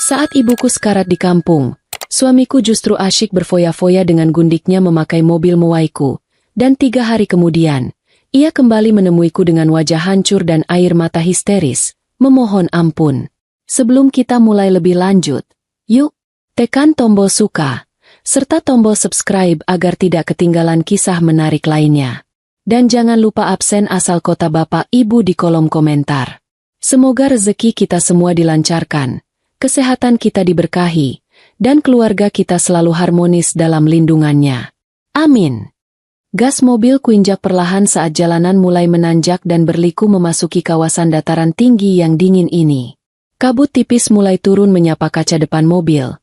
Saat ibuku sekarat di kampung, suamiku justru asyik berfoya-foya dengan gundiknya memakai mobil muaiku, dan 3 hari kemudian, ia kembali menemuiku dengan wajah hancur dan air mata histeris, memohon ampun. Sebelum kita mulai lebih lanjut, yuk, tekan tombol suka, serta tombol subscribe agar tidak ketinggalan kisah menarik lainnya. Dan jangan lupa absen asal kota Bapak Ibu di kolom komentar. Semoga rezeki kita semua dilancarkan, kesehatan kita diberkahi, dan keluarga kita selalu harmonis dalam lindungannya. Amin. Gas mobil kuinjak perlahan saat jalanan mulai menanjak dan berliku memasuki kawasan dataran tinggi yang dingin ini. Kabut tipis mulai turun menyapa kaca depan mobil,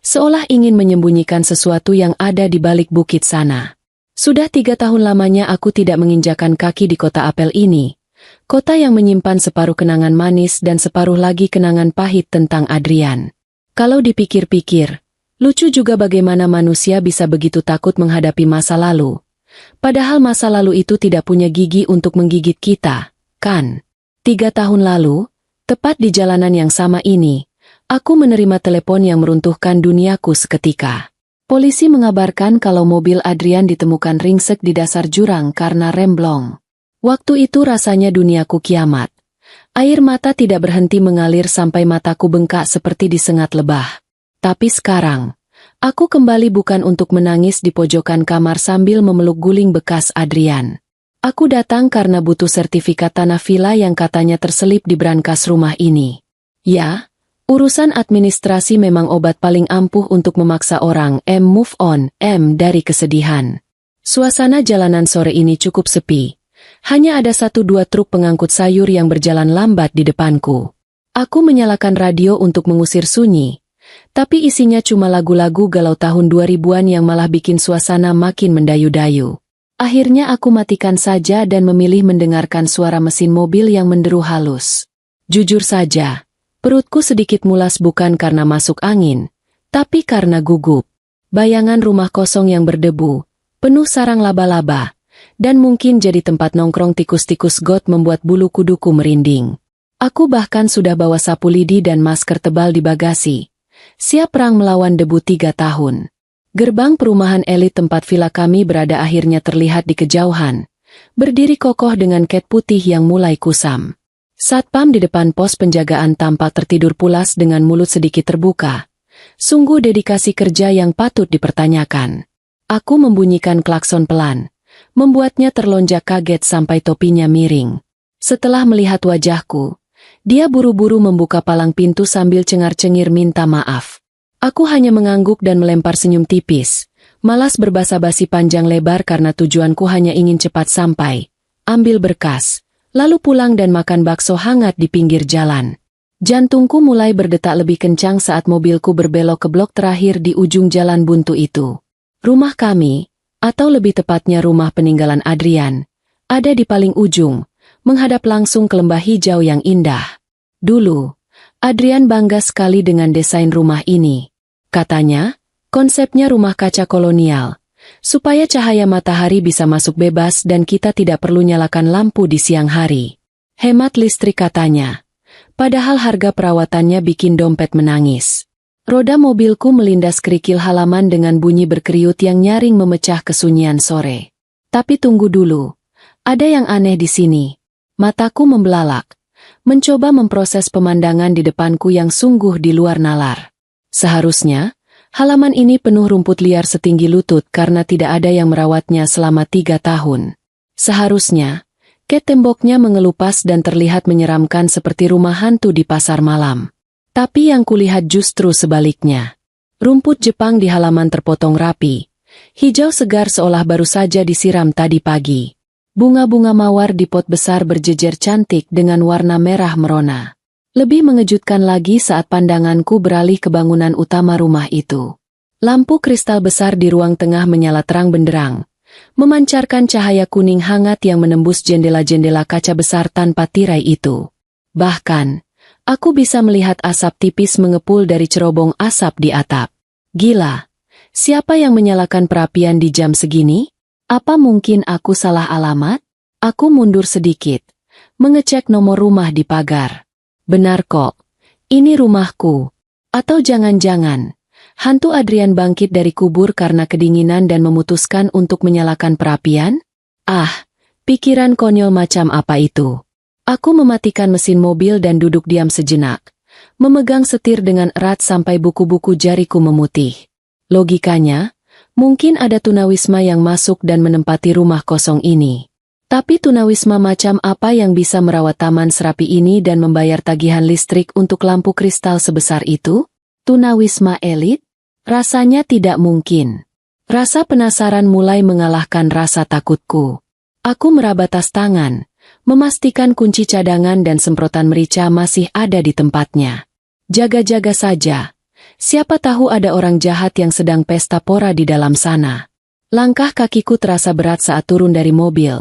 seolah ingin menyembunyikan sesuatu yang ada di balik bukit sana. Sudah 3 tahun lamanya aku tidak menginjakan kaki di kota apel ini, kota yang menyimpan separuh kenangan manis dan separuh lagi kenangan pahit tentang Adrian. Kalau dipikir-pikir, lucu juga bagaimana manusia bisa begitu takut menghadapi masa lalu. Padahal masa lalu itu tidak punya gigi untuk menggigit kita, kan? 3 tahun lalu, tepat di jalanan yang sama ini, aku menerima telepon yang meruntuhkan duniaku seketika. Polisi mengabarkan kalau mobil Adrian ditemukan ringsek di dasar jurang karena remblong. Waktu itu rasanya duniaku kiamat. Air mata tidak berhenti mengalir sampai mataku bengkak seperti disengat lebah. Tapi sekarang, aku kembali bukan untuk menangis di pojokan kamar sambil memeluk guling bekas Adrian. Aku datang karena butuh sertifikat tanah villa yang katanya terselip di brankas rumah ini. Ya, urusan administrasi memang obat paling ampuh untuk memaksa orang move on dari kesedihan. Suasana jalanan sore ini cukup sepi. Hanya ada 1-2 truk pengangkut sayur yang berjalan lambat di depanku. Aku menyalakan radio untuk mengusir sunyi, tapi isinya cuma lagu-lagu galau tahun 2000-an yang malah bikin suasana makin mendayu-dayu. Akhirnya aku matikan saja dan memilih mendengarkan suara mesin mobil yang menderu halus. Jujur saja, perutku sedikit mulas bukan karena masuk angin, tapi karena gugup. Bayangan rumah kosong yang berdebu, penuh sarang laba-laba, dan mungkin jadi tempat nongkrong tikus-tikus got membuat bulu kuduku merinding. Aku bahkan sudah bawa sapu lidi dan masker tebal di bagasi, siap perang melawan debu 3 tahun. Gerbang perumahan elit tempat villa kami berada akhirnya terlihat di kejauhan, berdiri kokoh dengan ket putih yang mulai kusam. Satpam di depan pos penjagaan tampak tertidur pulas dengan mulut sedikit terbuka. Sungguh dedikasi kerja yang patut dipertanyakan. Aku membunyikan klakson pelan, membuatnya terlonjak kaget sampai topinya miring. Setelah melihat wajahku, dia buru-buru membuka palang pintu sambil cengar-cengir minta maaf. Aku hanya mengangguk dan melempar senyum tipis, malas berbasa-basi panjang lebar karena tujuanku hanya ingin cepat sampai, ambil berkas, lalu pulang dan makan bakso hangat di pinggir jalan. Jantungku mulai berdetak lebih kencang saat mobilku berbelok ke blok terakhir di ujung jalan buntu itu. Rumah kami, atau lebih tepatnya rumah peninggalan Adrian, ada di paling ujung, menghadap langsung ke lembah hijau yang indah. Dulu, Adrian bangga sekali dengan desain rumah ini. Katanya, konsepnya rumah kaca kolonial, supaya cahaya matahari bisa masuk bebas dan kita tidak perlu nyalakan lampu di siang hari. Hemat listrik katanya. Padahal harga perawatannya bikin dompet menangis. Roda mobilku melindas kerikil halaman dengan bunyi berkeriut yang nyaring memecah kesunyian sore. Tapi tunggu dulu. Ada yang aneh di sini. Mataku membelalak, mencoba memproses pemandangan di depanku yang sungguh di luar nalar. Seharusnya, halaman ini penuh rumput liar setinggi lutut karena tidak ada yang merawatnya selama 3 tahun. Seharusnya, ket temboknya mengelupas dan terlihat menyeramkan seperti rumah hantu di pasar malam. Tapi yang kulihat justru sebaliknya. Rumput Jepang di halaman terpotong rapi, hijau segar seolah baru saja disiram tadi pagi. Bunga-bunga mawar di pot besar berjejer cantik dengan warna merah merona. Lebih mengejutkan lagi saat pandanganku beralih ke bangunan utama rumah itu. Lampu kristal besar di ruang tengah menyala terang benderang, memancarkan cahaya kuning hangat yang menembus jendela-jendela kaca besar tanpa tirai itu. Bahkan, aku bisa melihat asap tipis mengepul dari cerobong asap di atap. Gila, siapa yang menyalakan perapian di jam segini? Apa mungkin aku salah alamat? Aku mundur sedikit, mengecek nomor rumah di pagar. Benar kok, ini rumahku. Atau jangan-jangan, hantu Adrian bangkit dari kubur karena kedinginan dan memutuskan untuk menyalakan perapian? Ah, pikiran konyol macam apa itu? Aku mematikan mesin mobil dan duduk diam sejenak, memegang setir dengan erat sampai buku-buku jariku memutih. Logikanya, mungkin ada tunawisma yang masuk dan menempati rumah kosong ini. Tapi tunawisma macam apa yang bisa merawat taman serapi ini dan membayar tagihan listrik untuk lampu kristal sebesar itu? Tunawisma elit? Rasanya tidak mungkin. Rasa penasaran mulai mengalahkan rasa takutku. Aku meraba tas tangan, memastikan kunci cadangan dan semprotan merica masih ada di tempatnya. Jaga-jaga saja. Siapa tahu ada orang jahat yang sedang pesta pora di dalam sana. Langkah kakiku terasa berat saat turun dari mobil.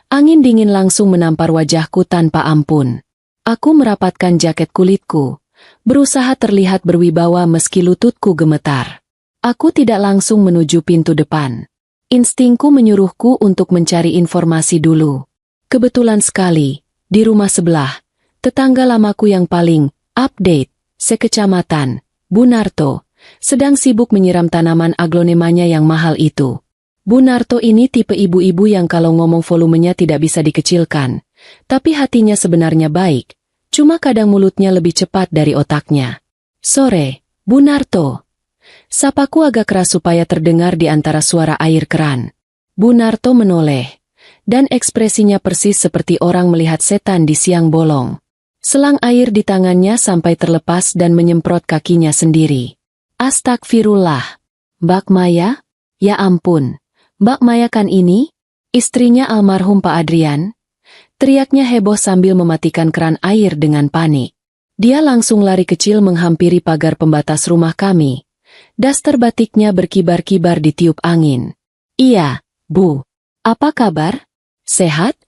Angin dingin langsung menampar wajahku tanpa ampun. Aku merapatkan jaket kulitku, berusaha terlihat berwibawa meski lututku gemetar. Aku tidak langsung menuju pintu depan. Instingku menyuruhku untuk mencari informasi dulu. Kebetulan sekali, di rumah sebelah, tetangga lamaku yang paling update, sekecamatan, Bu Narto, sedang sibuk menyiram tanaman aglonemanya yang mahal itu. Bu Narto ini tipe ibu-ibu yang kalau ngomong volumenya tidak bisa dikecilkan, tapi hatinya sebenarnya baik, cuma kadang mulutnya lebih cepat dari otaknya. Sore, Bu Narto. Sapaku agak keras supaya terdengar di antara suara air keran. Bu Narto menoleh, dan ekspresinya persis seperti orang melihat setan di siang bolong. Selang air di tangannya sampai terlepas dan menyemprot kakinya sendiri. Astagfirullah. Mbak Maya? Ya ampun, Mbak Maya kan ini? Istrinya almarhum Pak Adrian? Teriaknya heboh sambil mematikan keran air dengan panik. Dia langsung lari kecil menghampiri pagar pembatas rumah kami. Daster batiknya berkibar-kibar ditiup angin. Iya, Bu. Apa kabar? Sehat?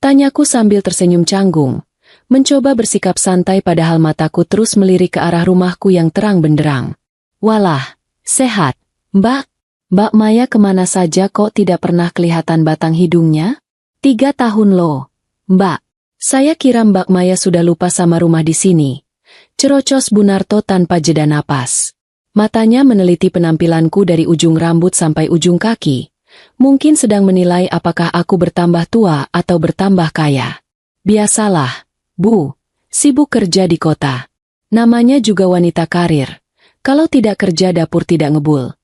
Tanyaku sambil tersenyum canggung, mencoba bersikap santai padahal mataku terus melirik ke arah rumahku yang terang benderang. Walah, sehat, Mbak. Mbak Maya kemana saja kok tidak pernah kelihatan batang hidungnya? 3 tahun loh, Mbak. Saya kira Mbak Maya sudah lupa sama rumah di sini. Cerocos Bu Narto tanpa jeda napas. Matanya meneliti penampilanku dari ujung rambut sampai ujung kaki. Mungkin sedang menilai apakah aku bertambah tua atau bertambah kaya. Biasalah, Bu. Sibuk kerja di kota. Namanya juga wanita karir. Kalau tidak kerja dapur tidak ngebul.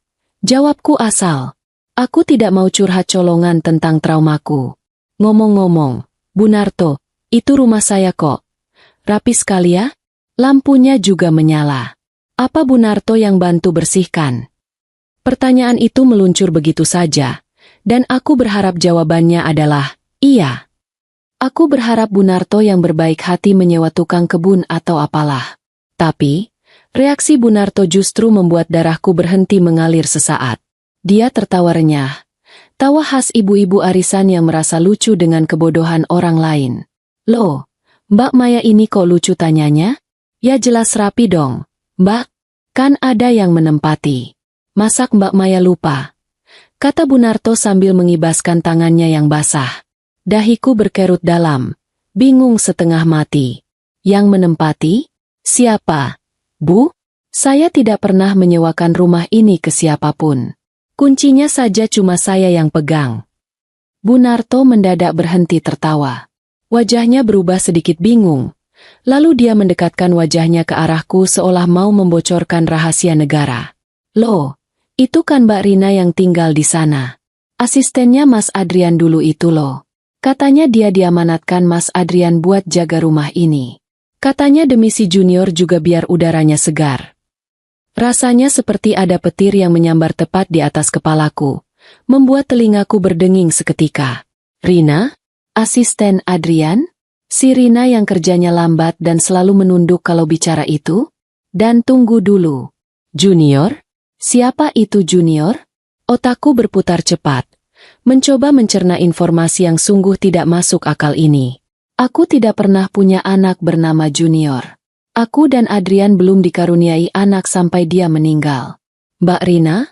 Jawabku asal. Aku tidak mau curhat colongan tentang traumaku. Ngomong-ngomong, Bu Narto, itu rumah saya kok. Rapi sekali ya? Lampunya juga menyala. Apa Bu Narto yang bantu bersihkan? Pertanyaan itu meluncur begitu saja, dan aku berharap jawabannya adalah, iya. Aku berharap Bu Narto yang berbaik hati menyewa tukang kebun atau apalah. Tapi, reaksi Bu Narto justru membuat darahku berhenti mengalir sesaat. Dia tertawa renyah. Tawa khas ibu-ibu arisan yang merasa lucu dengan kebodohan orang lain. Loh, Mbak Maya ini kok lucu tanyanya? Ya jelas rapi dong. Mbak, kan ada yang menempati. Masak Mbak Maya lupa? Kata Bu Narto sambil mengibaskan tangannya yang basah. Dahiku berkerut dalam, bingung setengah mati. Yang menempati? Siapa? Bu? Saya tidak pernah menyewakan rumah ini ke siapapun. Kuncinya saja cuma saya yang pegang. Bu Narto mendadak berhenti tertawa. Wajahnya berubah sedikit bingung. Lalu dia mendekatkan wajahnya ke arahku seolah mau membocorkan rahasia negara. Loh, itu kan Mbak Rina yang tinggal di sana. Asistennya Mas Adrian dulu itu loh. Katanya dia diamanatkan Mas Adrian buat jaga rumah ini. Katanya demi si Junior juga biar udaranya segar. Rasanya seperti ada petir yang menyambar tepat di atas kepalaku, membuat telingaku berdenging seketika. Rina? Asisten Adrian? Si Rina yang kerjanya lambat dan selalu menunduk kalau bicara itu? Dan tunggu dulu. Junior? Siapa itu Junior? Otakku berputar cepat, mencoba mencerna informasi yang sungguh tidak masuk akal ini. Aku tidak pernah punya anak bernama Junior. Aku dan Adrian belum dikaruniai anak sampai dia meninggal. Mbak Rina?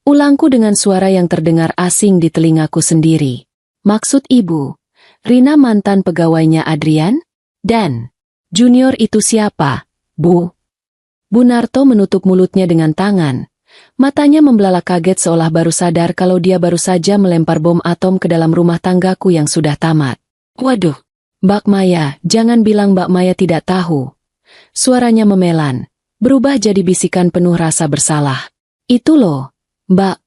Ulangku dengan suara yang terdengar asing di telingaku sendiri. Maksud ibu? Rina mantan pegawainya Adrian? Dan Junior itu siapa, Bu? Bu Narto menutup mulutnya dengan tangan. Matanya membelalak kaget seolah baru sadar kalau dia baru saja melempar bom atom ke dalam rumah tanggaku yang sudah tamat. Waduh, Mbak Maya, jangan bilang Mbak Maya tidak tahu. Suaranya memelan, berubah jadi bisikan penuh rasa bersalah. Itu loh, Mbak,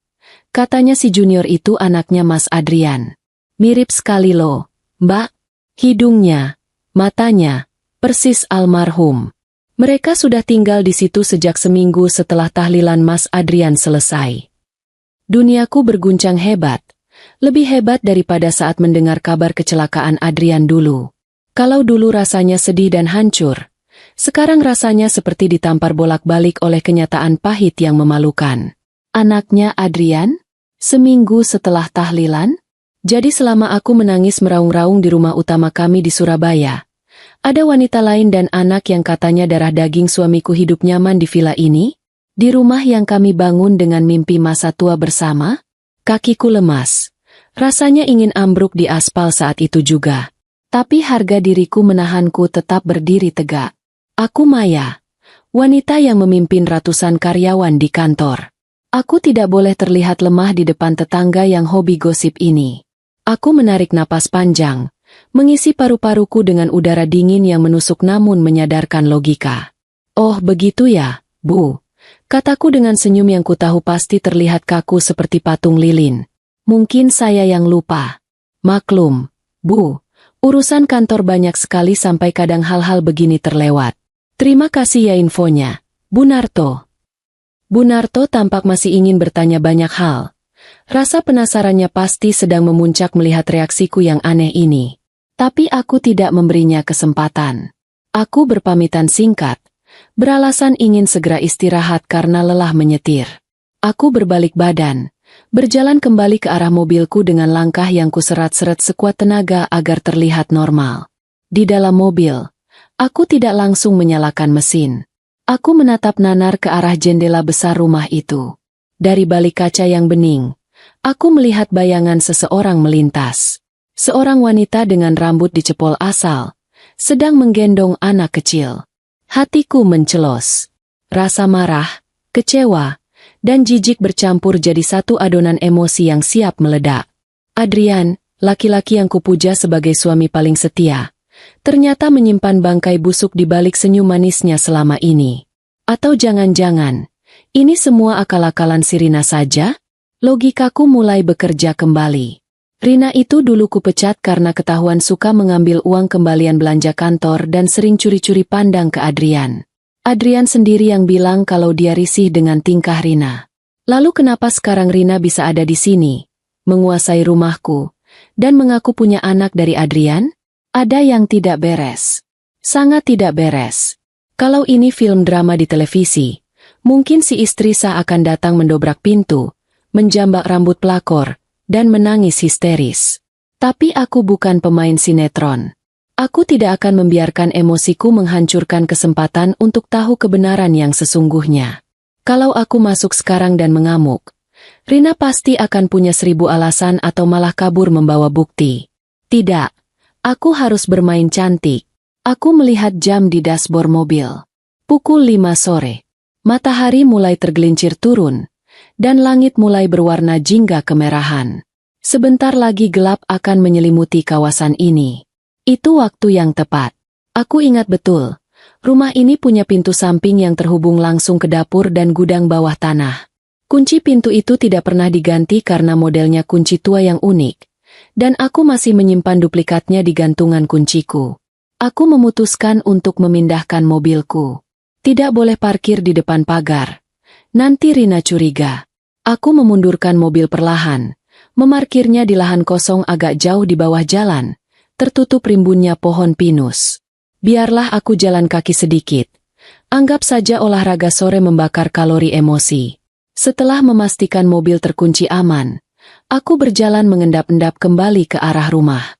katanya si junior itu anaknya Mas Adrian. Mirip sekali loh, Mbak. Hidungnya, matanya, persis almarhum. Mereka sudah tinggal di situ sejak seminggu setelah tahlilan Mas Adrian selesai. Duniaku berguncang hebat. Lebih hebat daripada saat mendengar kabar kecelakaan Adrian dulu. Kalau dulu rasanya sedih dan hancur, sekarang rasanya seperti ditampar bolak-balik oleh kenyataan pahit yang memalukan. Anaknya Adrian? Seminggu setelah tahlilan? Jadi selama aku menangis meraung-raung di rumah utama kami di Surabaya, ada wanita lain dan anak yang katanya darah daging suamiku hidup nyaman di villa ini? Di rumah yang kami bangun dengan mimpi masa tua bersama? Kakiku lemas. Rasanya ingin ambruk di aspal saat itu juga. Tapi harga diriku menahanku tetap berdiri tegak. Aku Maya, wanita yang memimpin ratusan karyawan di kantor. Aku tidak boleh terlihat lemah di depan tetangga yang hobi gosip ini. Aku menarik napas panjang, mengisi paru-paruku dengan udara dingin yang menusuk namun menyadarkan logika. Oh begitu ya, Bu. Kataku dengan senyum yang kutahu pasti terlihat kaku seperti patung lilin. Mungkin saya yang lupa. Maklum, Bu. Urusan kantor banyak sekali sampai kadang hal-hal begini terlewat. Terima kasih ya infonya, Bu Narto. Bu Narto tampak masih ingin bertanya banyak hal. Rasa penasarannya pasti sedang memuncak melihat reaksiku yang aneh ini. Tapi aku tidak memberinya kesempatan. Aku berpamitan singkat, beralasan ingin segera istirahat karena lelah menyetir. Aku berbalik badan, berjalan kembali ke arah mobilku dengan langkah yang kuseret-seret sekuat tenaga agar terlihat normal. Di dalam mobil, aku tidak langsung menyalakan mesin. Aku menatap nanar ke arah jendela besar rumah itu. Dari balik kaca yang bening, aku melihat bayangan seseorang melintas. Seorang wanita dengan rambut dicepol asal, sedang menggendong anak kecil. Hatiku mencelos. Rasa marah, kecewa, dan jijik bercampur jadi satu adonan emosi yang siap meledak. Adrian, laki-laki yang kupuja sebagai suami paling setia, ternyata menyimpan bangkai busuk di balik senyum manisnya selama ini. Atau jangan-jangan, ini semua akal-akalan si Rina saja? Logikaku mulai bekerja kembali. Rina itu dulu kupecat karena ketahuan suka mengambil uang kembalian belanja kantor dan sering curi-curi pandang ke Adrian. Adrian sendiri yang bilang kalau dia risih dengan tingkah Rina. Lalu kenapa sekarang Rina bisa ada di sini, menguasai rumahku, dan mengaku punya anak dari Adrian? Ada yang tidak beres. Sangat tidak beres. Kalau ini film drama di televisi, mungkin si istri sah akan datang mendobrak pintu, menjambak rambut pelakor, dan menangis histeris. Tapi aku bukan pemain sinetron. Aku tidak akan membiarkan emosiku menghancurkan kesempatan untuk tahu kebenaran yang sesungguhnya. Kalau aku masuk sekarang dan mengamuk, Rina pasti akan punya 1000 alasan atau malah kabur membawa bukti. Tidak, aku harus bermain cantik. Aku melihat jam di dashboard mobil. Pukul 5 sore. Matahari mulai tergelincir turun, dan langit mulai berwarna jingga kemerahan. Sebentar lagi gelap akan menyelimuti kawasan ini. Itu waktu yang tepat. Aku ingat betul, rumah ini punya pintu samping yang terhubung langsung ke dapur dan gudang bawah tanah. Kunci pintu itu tidak pernah diganti karena modelnya kunci tua yang unik, dan aku masih menyimpan duplikatnya di gantungan kunciku. Aku memutuskan untuk memindahkan mobilku. Tidak boleh parkir di depan pagar. Nanti Rina curiga. Aku memundurkan mobil perlahan, memarkirnya di lahan kosong agak jauh di bawah jalan, tertutup rimbunnya pohon pinus. Biarlah aku jalan kaki sedikit. Anggap saja olahraga sore membakar kalori emosi. Setelah memastikan mobil terkunci aman, aku berjalan mengendap-endap kembali ke arah rumah.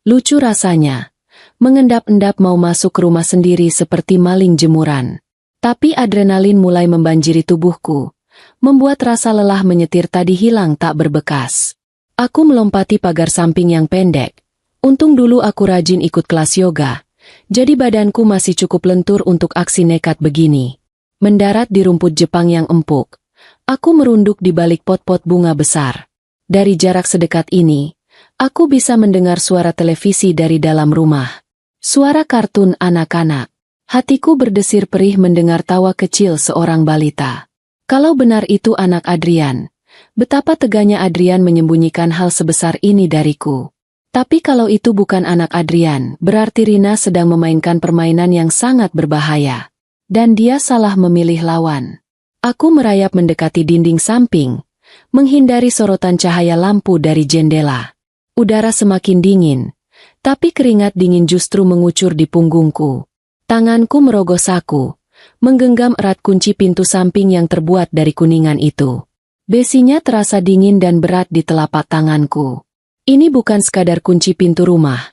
Lucu rasanya. Mengendap-endap mau masuk ke rumah sendiri seperti maling jemuran. Tapi adrenalin mulai membanjiri tubuhku, membuat rasa lelah menyetir tadi hilang tak berbekas. Aku melompati pagar samping yang pendek. Untung dulu aku rajin ikut kelas yoga, jadi badanku masih cukup lentur untuk aksi nekat begini. mendarat di rumput Jepang yang empuk. Aku merunduk di balik pot-pot bunga besar. Dari jarak sedekat ini, aku bisa mendengar suara televisi dari dalam rumah. Suara kartun anak-anak. Hatiku berdesir perih mendengar tawa kecil seorang balita. Kalau benar itu anak Adrian, betapa teganya Adrian menyembunyikan hal sebesar ini dariku. Tapi kalau itu bukan anak Adrian, berarti Rina sedang memainkan permainan yang sangat berbahaya. Dan dia salah memilih lawan. Aku merayap mendekati dinding samping, menghindari sorotan cahaya lampu dari jendela. Udara semakin dingin, tapi keringat dingin justru mengucur di punggungku. Tanganku merogoh saku, menggenggam erat kunci pintu samping yang terbuat dari kuningan itu. Besinya terasa dingin dan berat di telapak tanganku. Ini bukan sekadar kunci pintu rumah.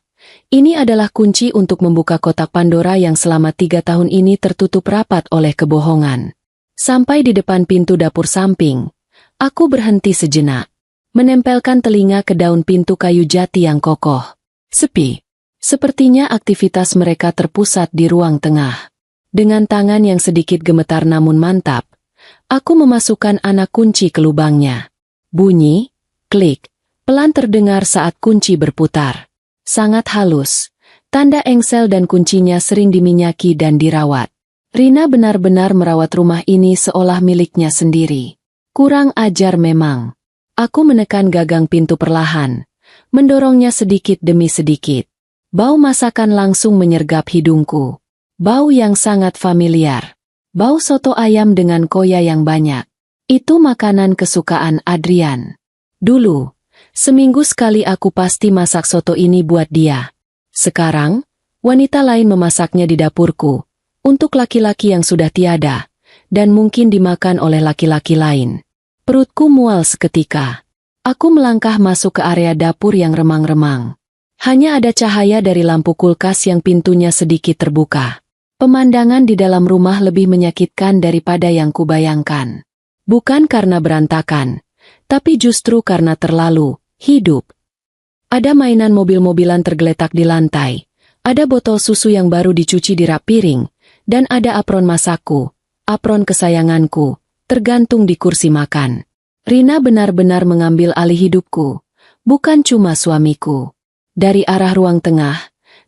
Ini adalah kunci untuk membuka kotak Pandora yang selama 3 tahun ini tertutup rapat oleh kebohongan. Sampai di depan pintu dapur samping, aku berhenti sejenak, menempelkan telinga ke daun pintu kayu jati yang kokoh. Sepi. Sepertinya aktivitas mereka terpusat di ruang tengah. Dengan tangan yang sedikit gemetar namun mantap, aku memasukkan anak kunci ke lubangnya. Bunyi, klik, pelan terdengar saat kunci berputar. Sangat halus, tanda engsel dan kuncinya sering diminyaki dan dirawat. Rina benar-benar merawat rumah ini seolah miliknya sendiri. Kurang ajar memang. Aku menekan gagang pintu perlahan, mendorongnya sedikit demi sedikit. Bau masakan langsung menyergap hidungku. Bau yang sangat familiar. Bau soto ayam dengan koya yang banyak. Itu makanan kesukaan Adrian. Dulu, seminggu sekali aku pasti masak soto ini buat dia. Sekarang, wanita lain memasaknya di dapurku, untuk laki-laki yang sudah tiada, dan mungkin dimakan oleh laki-laki lain. Perutku mual seketika. Aku melangkah masuk ke area dapur yang remang-remang. Hanya ada cahaya dari lampu kulkas yang pintunya sedikit terbuka. Pemandangan di dalam rumah lebih menyakitkan daripada yang kubayangkan. Bukan karena berantakan, tapi justru karena terlalu hidup. Ada mainan mobil-mobilan tergeletak di lantai, ada botol susu yang baru dicuci di rak piring, dan ada apron masakku, apron kesayanganku, tergantung di kursi makan. Rina benar-benar mengambil alih hidupku, bukan cuma suamiku. Dari arah ruang tengah,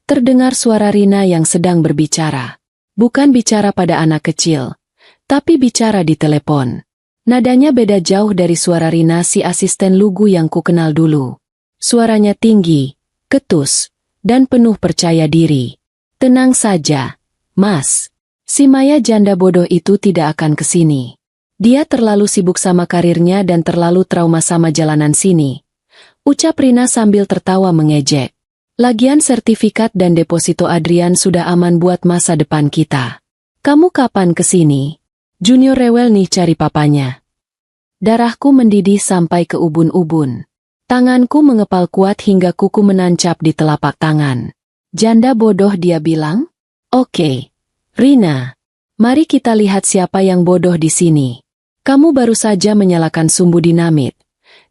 terdengar suara Rina yang sedang berbicara. Bukan bicara pada anak kecil, tapi bicara di telepon. Nadanya beda jauh dari suara Rina si asisten lugu yang kukenal dulu. Suaranya tinggi, ketus, dan penuh percaya diri. Tenang saja, Mas. Si Maya janda bodoh itu tidak akan kesini. Dia terlalu sibuk sama karirnya dan terlalu trauma sama jalanan sini. Ucap Rina sambil tertawa mengejek. Lagian sertifikat dan deposito Adrian sudah aman buat masa depan kita. Kamu kapan kesini? Junior rewel nih cari papanya. Darahku mendidih sampai ke ubun-ubun. Tanganku mengepal kuat hingga kuku menancap di telapak tangan. Janda bodoh dia bilang? Oke. Rina, mari kita lihat siapa yang bodoh di sini. Kamu baru saja menyalakan sumbu dinamit.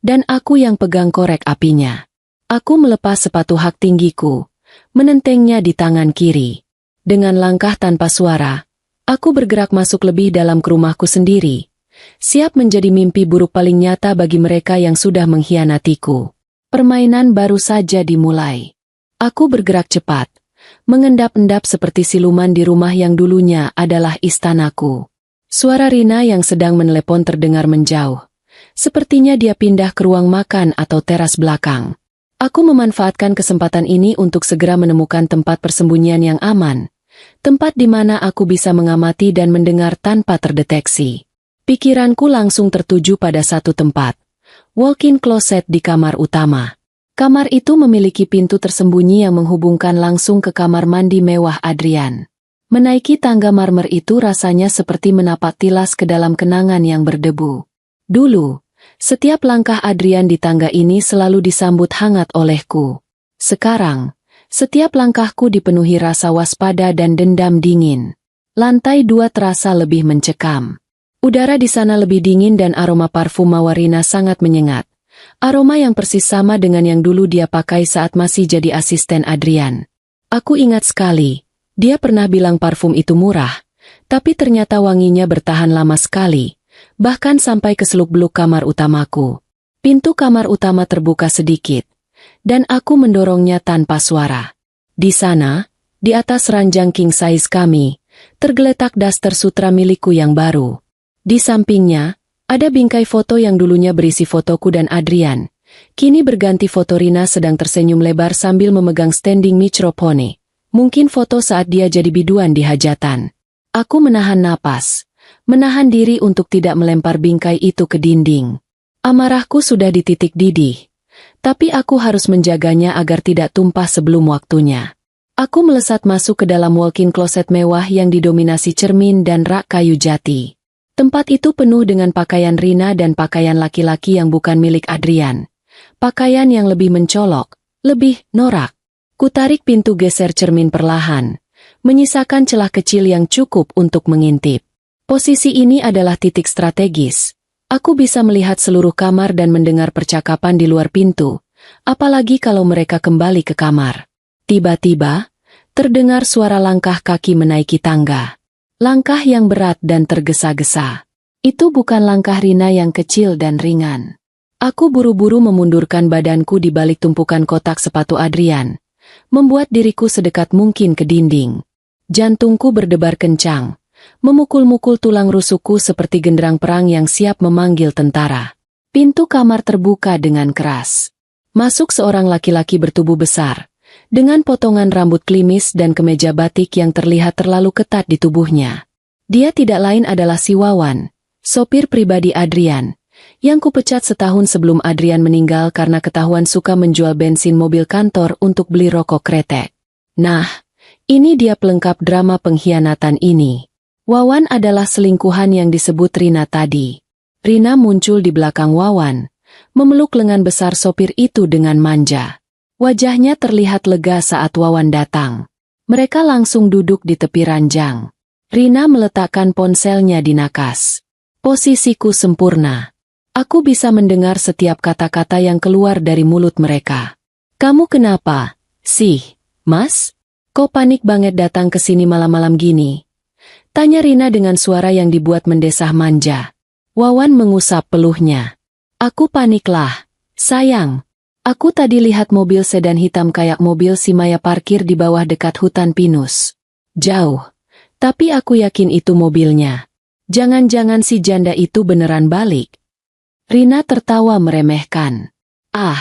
Dan aku yang pegang korek apinya. Aku melepas sepatu hak tinggiku, menentengnya di tangan kiri. Dengan langkah tanpa suara, aku bergerak masuk lebih dalam ke rumahku sendiri, siap menjadi mimpi buruk paling nyata bagi mereka yang sudah mengkhianatiku. Permainan baru saja dimulai. Aku bergerak cepat, mengendap-endap seperti siluman di rumah yang dulunya adalah istanaku. Suara Rina yang sedang menelepon terdengar menjauh. Sepertinya dia pindah ke ruang makan atau teras belakang. Aku memanfaatkan kesempatan ini untuk segera menemukan tempat persembunyian yang aman. Tempat di mana aku bisa mengamati dan mendengar tanpa terdeteksi. Pikiranku langsung tertuju pada satu tempat. Walk-in closet di kamar utama. Kamar itu memiliki pintu tersembunyi yang menghubungkan langsung ke kamar mandi mewah Adrian. Menaiki tangga marmer itu rasanya seperti menapak tilas ke dalam kenangan yang berdebu. Dulu, setiap langkah Adrian di tangga ini selalu disambut hangat olehku. Sekarang, setiap langkahku dipenuhi rasa waspada dan dendam dingin. Lantai 2 terasa lebih mencekam. Udara di sana lebih dingin dan aroma parfum mawar Rina sangat menyengat. Aroma yang persis sama dengan yang dulu dia pakai saat masih jadi asisten Adrian. Aku ingat sekali, dia pernah bilang parfum itu murah, Tapi ternyata wanginya bertahan lama sekali, bahkan sampai ke seluk-beluk kamar utamaku. Pintu kamar utama terbuka sedikit, dan aku mendorongnya tanpa suara. Di sana, di atas ranjang king size kami, tergeletak daster sutra milikku yang baru. Di sampingnya, ada bingkai foto yang dulunya berisi fotoku dan Adrian. Kini berganti foto Rina sedang tersenyum lebar sambil memegang standing microphone. Mungkin foto saat dia jadi biduan di hajatan. Aku menahan napas, menahan diri untuk tidak melempar bingkai itu ke dinding. Amarahku sudah di titik didih, tapi aku harus menjaganya agar tidak tumpah sebelum waktunya. Aku melesat masuk ke dalam walk-in closet mewah yang didominasi cermin dan rak kayu jati. Tempat itu penuh dengan pakaian Rina dan pakaian laki-laki yang bukan milik Adrian. Pakaian yang lebih mencolok, lebih norak. Kutarik pintu geser cermin perlahan, menyisakan celah kecil yang cukup untuk mengintip. Posisi ini adalah titik strategis. Aku bisa melihat seluruh kamar dan mendengar percakapan di luar pintu, apalagi kalau mereka kembali ke kamar. Tiba-tiba, terdengar suara langkah kaki menaiki tangga. Langkah yang berat dan tergesa-gesa. Itu bukan langkah Rina yang kecil dan ringan. Aku buru-buru memundurkan badanku di balik tumpukan kotak sepatu Adrian, membuat diriku sedekat mungkin ke dinding. Jantungku berdebar kencang, memukul-mukul tulang rusukku seperti genderang perang yang siap memanggil tentara. Pintu kamar terbuka dengan keras. Masuk seorang laki-laki bertubuh besar, dengan potongan rambut klimis dan kemeja batik yang terlihat terlalu ketat di tubuhnya. Dia tidak lain adalah si Wawan, sopir pribadi Adrian, yang kupecat setahun sebelum Adrian meninggal karena ketahuan suka menjual bensin mobil kantor untuk beli rokok kretek. Nah, ini dia pelengkap drama pengkhianatan ini. Wawan adalah selingkuhan yang disebut Rina tadi. Rina muncul di belakang Wawan, memeluk lengan besar sopir itu dengan manja. Wajahnya terlihat lega saat Wawan datang. Mereka langsung duduk di tepi ranjang. Rina meletakkan ponselnya di nakas. Posisiku sempurna. Aku bisa mendengar setiap kata-kata yang keluar dari mulut mereka. "Kamu kenapa, sih, Mas? Kok panik banget datang ke sini malam-malam gini?" Tanya Rina dengan suara yang dibuat mendesah manja. Wawan mengusap peluhnya. "Aku paniklah, sayang. Aku tadi lihat mobil sedan hitam kayak mobil si Maya parkir di bawah dekat hutan pinus. Jauh. Tapi aku yakin itu mobilnya. Jangan-jangan si janda itu beneran balik." Rina tertawa meremehkan. "Ah,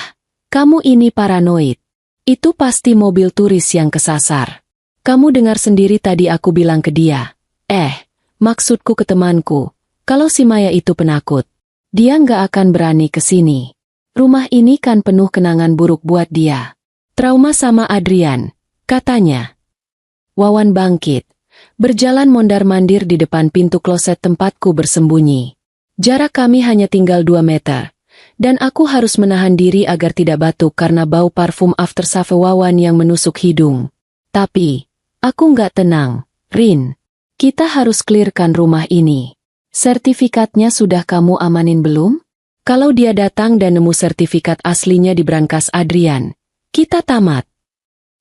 kamu ini paranoid. Itu pasti mobil turis yang kesasar. Kamu dengar sendiri tadi aku bilang ke dia. Maksudku ke temanku, kalau si Maya itu penakut, dia nggak akan berani ke sini. Rumah ini kan penuh kenangan buruk buat dia. Trauma sama Adrian, katanya." Wawan bangkit, berjalan mondar-mandir di depan pintu kloset tempatku bersembunyi. Jarak kami hanya tinggal 2 meter, dan aku harus menahan diri agar tidak batuk karena bau parfum aftershave Wawan yang menusuk hidung. Tapi, aku nggak tenang. "Rin, kita harus clearkan rumah ini. Sertifikatnya sudah kamu amanin belum? Kalau dia datang dan nemu sertifikat aslinya di brankas Adrian, kita tamat."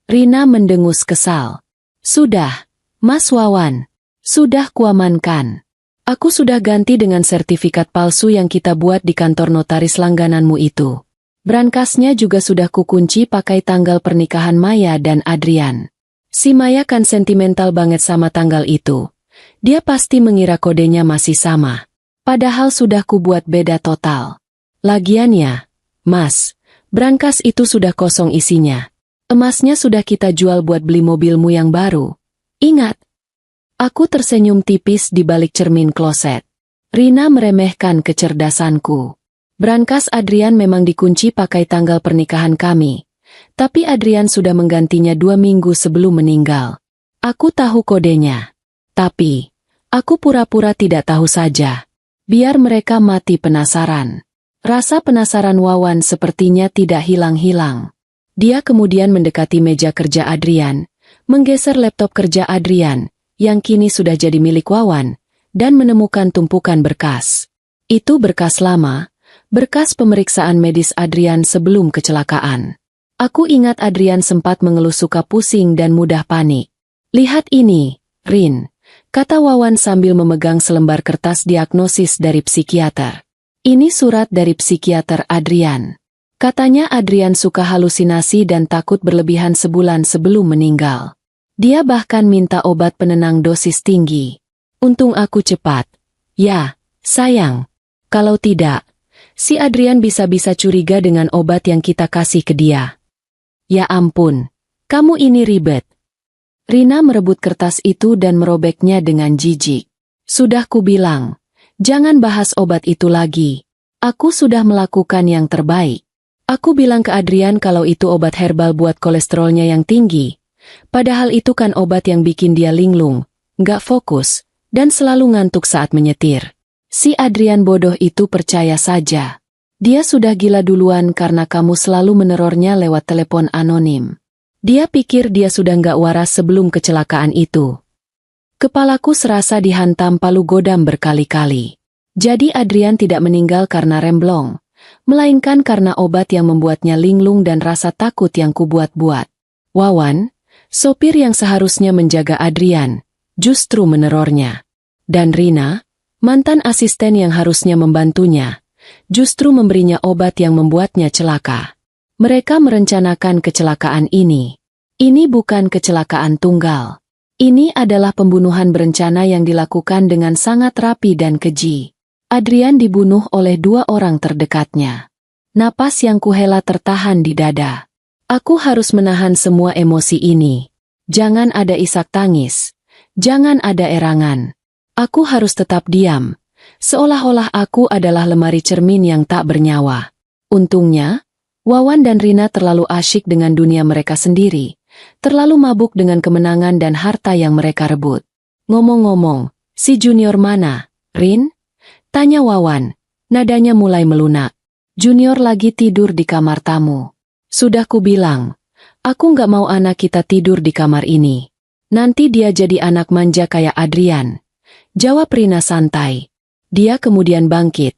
Rina mendengus kesal. "Sudah, Mas Wawan. Sudah kuamankan. Aku sudah ganti dengan sertifikat palsu yang kita buat di kantor notaris langgananmu itu. Brankasnya juga sudah kukunci pakai tanggal pernikahan Maya dan Adrian. Si Maya kan sentimental banget sama tanggal itu. Dia pasti mengira kodenya masih sama. Padahal sudah kubuat beda total. Lagiannya, Mas, brankas itu sudah kosong isinya. Emasnya sudah kita jual buat beli mobilmu yang baru. Ingat." Aku tersenyum tipis di balik cermin kloset. Rina meremehkan kecerdasanku. Brankas Adrian memang dikunci pakai tanggal pernikahan kami. Tapi Adrian sudah menggantinya 2 minggu sebelum meninggal. Aku tahu kodenya. Tapi, aku pura-pura tidak tahu saja. Biar mereka mati penasaran. Rasa penasaran Wawan sepertinya tidak hilang-hilang. Dia kemudian mendekati meja kerja Adrian, menggeser laptop kerja Adrian, yang kini sudah jadi milik Wawan, dan menemukan tumpukan berkas. Itu berkas lama, berkas pemeriksaan medis Adrian sebelum kecelakaan. Aku ingat Adrian sempat mengeluh suka pusing dan mudah panik. "Lihat ini, Rin. kata Wawan sambil memegang selembar kertas diagnosis dari psikiater. Ini surat dari psikiater Adrian. Katanya Adrian suka halusinasi dan takut berlebihan sebulan sebelum meninggal. Dia bahkan minta obat penenang dosis tinggi. Untung aku cepat. Ya, sayang. Kalau tidak, si Adrian bisa-bisa curiga dengan obat yang kita kasih ke dia. Ya ampun, kamu ini ribet. Rina merebut kertas itu dan merobeknya dengan jijik. Sudah kubilang, jangan bahas obat itu lagi. Aku sudah melakukan yang terbaik. Aku bilang ke Adrian kalau itu obat herbal buat kolesterolnya yang tinggi. Padahal itu kan obat yang bikin dia linglung, nggak fokus, dan selalu ngantuk saat menyetir. Si Adrian bodoh itu percaya saja. Dia sudah gila duluan karena kamu selalu menerornya lewat telepon anonim. Dia pikir dia sudah nggak waras sebelum kecelakaan itu. Kepalaku serasa dihantam palu godam berkali-kali. Jadi Adrian tidak meninggal karena remblong, melainkan karena obat yang membuatnya linglung dan rasa takut yang kubuat-buat. Wawan, sopir yang seharusnya menjaga Adrian, justru menerornya. Dan Rina, mantan asisten yang harusnya membantunya, justru memberinya obat yang membuatnya celaka. Mereka merencanakan kecelakaan ini. Ini bukan kecelakaan tunggal. Ini adalah pembunuhan berencana yang dilakukan dengan sangat rapi dan keji. Adrian dibunuh oleh 2 orang terdekatnya. Napas yang kuhela tertahan di dada. Aku harus menahan semua emosi ini. Jangan ada isak tangis. Jangan ada erangan. Aku harus tetap diam. Seolah-olah aku adalah lemari cermin yang tak bernyawa. Untungnya, Wawan dan Rina terlalu asyik dengan dunia mereka sendiri, terlalu mabuk dengan kemenangan dan harta yang mereka rebut. Ngomong-ngomong, si Junior mana, Rin? Tanya Wawan, nadanya mulai melunak. Junior lagi tidur di kamar tamu. Sudah kubilang, aku nggak mau anak kita tidur di kamar ini. Nanti dia jadi anak manja kayak Adrian. Jawab Rina santai. Dia kemudian bangkit,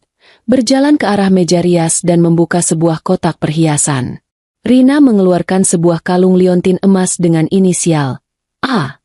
berjalan ke arah meja rias dan membuka sebuah kotak perhiasan. Rina mengeluarkan sebuah kalung liontin emas dengan inisial A.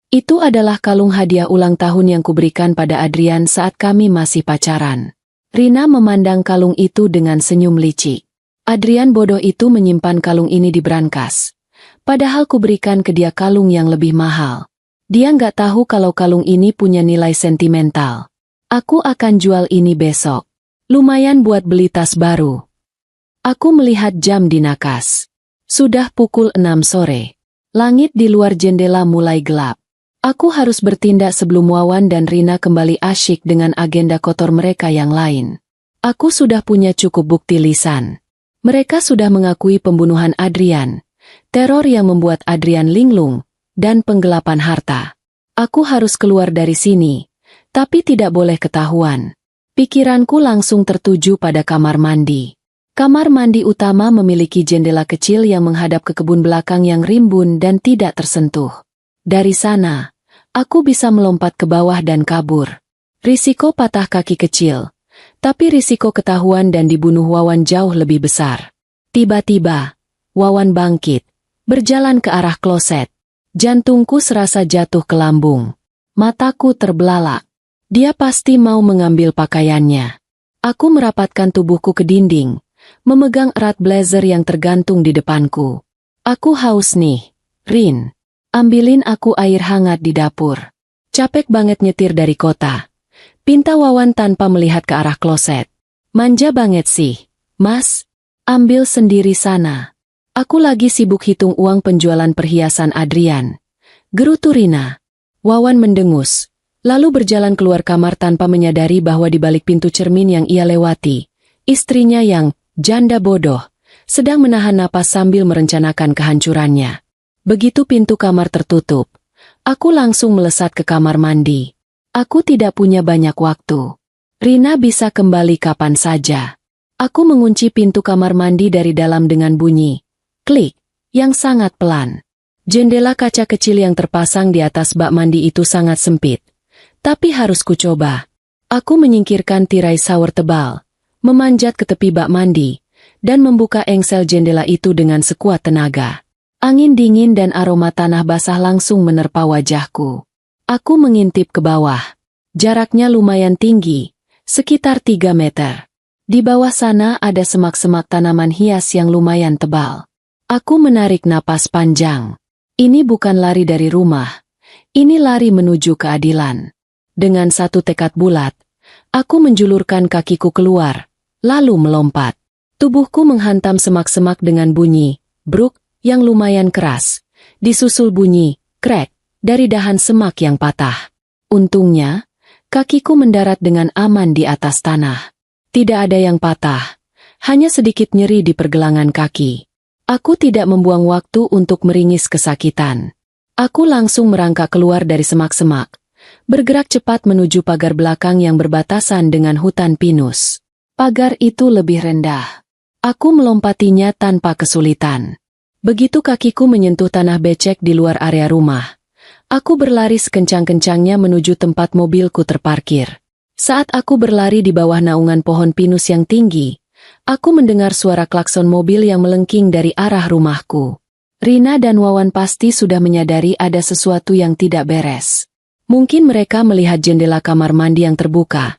Itu adalah kalung hadiah ulang tahun yang kuberikan pada Adrian saat kami masih pacaran. Rina memandang kalung itu dengan senyum licik. Adrian bodoh itu menyimpan kalung ini di brankas. Padahal kuberikan ke dia kalung yang lebih mahal. Dia nggak tahu kalau kalung ini punya nilai sentimental. Aku akan jual ini besok. Lumayan buat beli tas baru. Aku melihat jam di nakas. Sudah pukul 6 sore. Langit di luar jendela mulai gelap. Aku harus bertindak sebelum Wawan dan Rina kembali asyik dengan agenda kotor mereka yang lain. Aku sudah punya cukup bukti lisan. Mereka sudah mengakui pembunuhan Adrian, teror yang membuat Adrian linglung, dan penggelapan harta. Aku harus keluar dari sini. Tapi tidak boleh ketahuan. Pikiranku langsung tertuju pada kamar mandi. Kamar mandi utama memiliki jendela kecil yang menghadap ke kebun belakang yang rimbun dan tidak tersentuh. Dari sana, aku bisa melompat ke bawah dan kabur. Risiko patah kaki kecil, tapi risiko ketahuan dan dibunuh Wawan jauh lebih besar. Tiba-tiba, Wawan bangkit, berjalan ke arah kloset. Jantungku serasa jatuh ke lambung. Mataku terbelalak. Dia pasti mau mengambil pakaiannya. Aku merapatkan tubuhku ke dinding, memegang erat blazer yang tergantung di depanku. Aku haus nih, Rin. Ambilin aku air hangat di dapur. Capek banget nyetir dari kota. Pinta Wawan tanpa melihat ke arah kloset. Manja banget sih, Mas. Ambil sendiri sana. Aku lagi sibuk hitung uang penjualan perhiasan Adrian. Gerutu Rina. Wawan mendengus. Lalu berjalan keluar kamar tanpa menyadari bahwa di balik pintu cermin yang ia lewati, istrinya yang janda bodoh, sedang menahan napas sambil merencanakan kehancurannya. Begitu pintu kamar tertutup, aku langsung melesat ke kamar mandi. Aku tidak punya banyak waktu. Rina bisa kembali kapan saja. Aku mengunci pintu kamar mandi dari dalam dengan bunyi klik yang sangat pelan. Jendela kaca kecil yang terpasang di atas bak mandi itu sangat sempit. Tapi harus kucoba. Aku menyingkirkan tirai sawer tebal, memanjat ke tepi bak mandi, dan membuka engsel jendela itu dengan sekuat tenaga. Angin dingin dan aroma tanah basah langsung menerpa wajahku. Aku mengintip ke bawah. Jaraknya lumayan tinggi, sekitar 3 meter. Di bawah sana ada semak-semak tanaman hias yang lumayan tebal. Aku menarik napas panjang. Ini bukan lari dari rumah. Ini lari menuju keadilan. Dengan satu tekad bulat, aku menjulurkan kakiku keluar, lalu melompat. Tubuhku menghantam semak-semak dengan bunyi bruk yang lumayan keras, disusul bunyi krek dari dahan semak yang patah. Untungnya, kakiku mendarat dengan aman di atas tanah. Tidak ada yang patah, hanya sedikit nyeri di pergelangan kaki. Aku tidak membuang waktu untuk meringis kesakitan. Aku langsung merangkak keluar dari semak-semak, bergerak cepat menuju pagar belakang yang berbatasan dengan hutan pinus. Pagar itu lebih rendah. Aku melompatinya tanpa kesulitan. Begitu kakiku menyentuh tanah becek di luar area rumah, aku berlari sekencang-kencangnya menuju tempat mobilku terparkir. Saat aku berlari di bawah naungan pohon pinus yang tinggi, aku mendengar suara klakson mobil yang melengking dari arah rumahku. Rina dan Wawan pasti sudah menyadari ada sesuatu yang tidak beres. Mungkin mereka melihat jendela kamar mandi yang terbuka,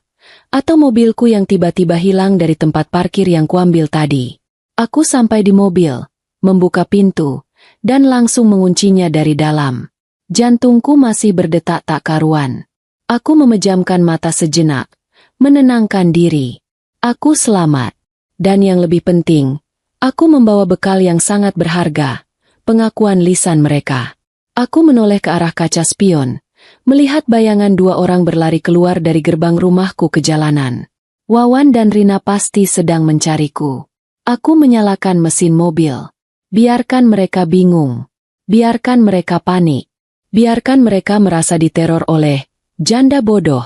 atau mobilku yang tiba-tiba hilang dari tempat parkir yang kuambil tadi. Aku sampai di mobil, membuka pintu, dan langsung menguncinya dari dalam. Jantungku masih berdetak tak karuan. Aku memejamkan mata sejenak, menenangkan diri. Aku selamat. Dan yang lebih penting, aku membawa bekal yang sangat berharga, pengakuan lisan mereka. Aku menoleh ke arah kaca spion, melihat bayangan 2 orang berlari keluar dari gerbang rumahku ke jalanan. Wawan dan Rina pasti sedang mencariku. Aku menyalakan mesin mobil. Biarkan mereka bingung. Biarkan mereka panik. Biarkan mereka merasa diteror oleh janda bodoh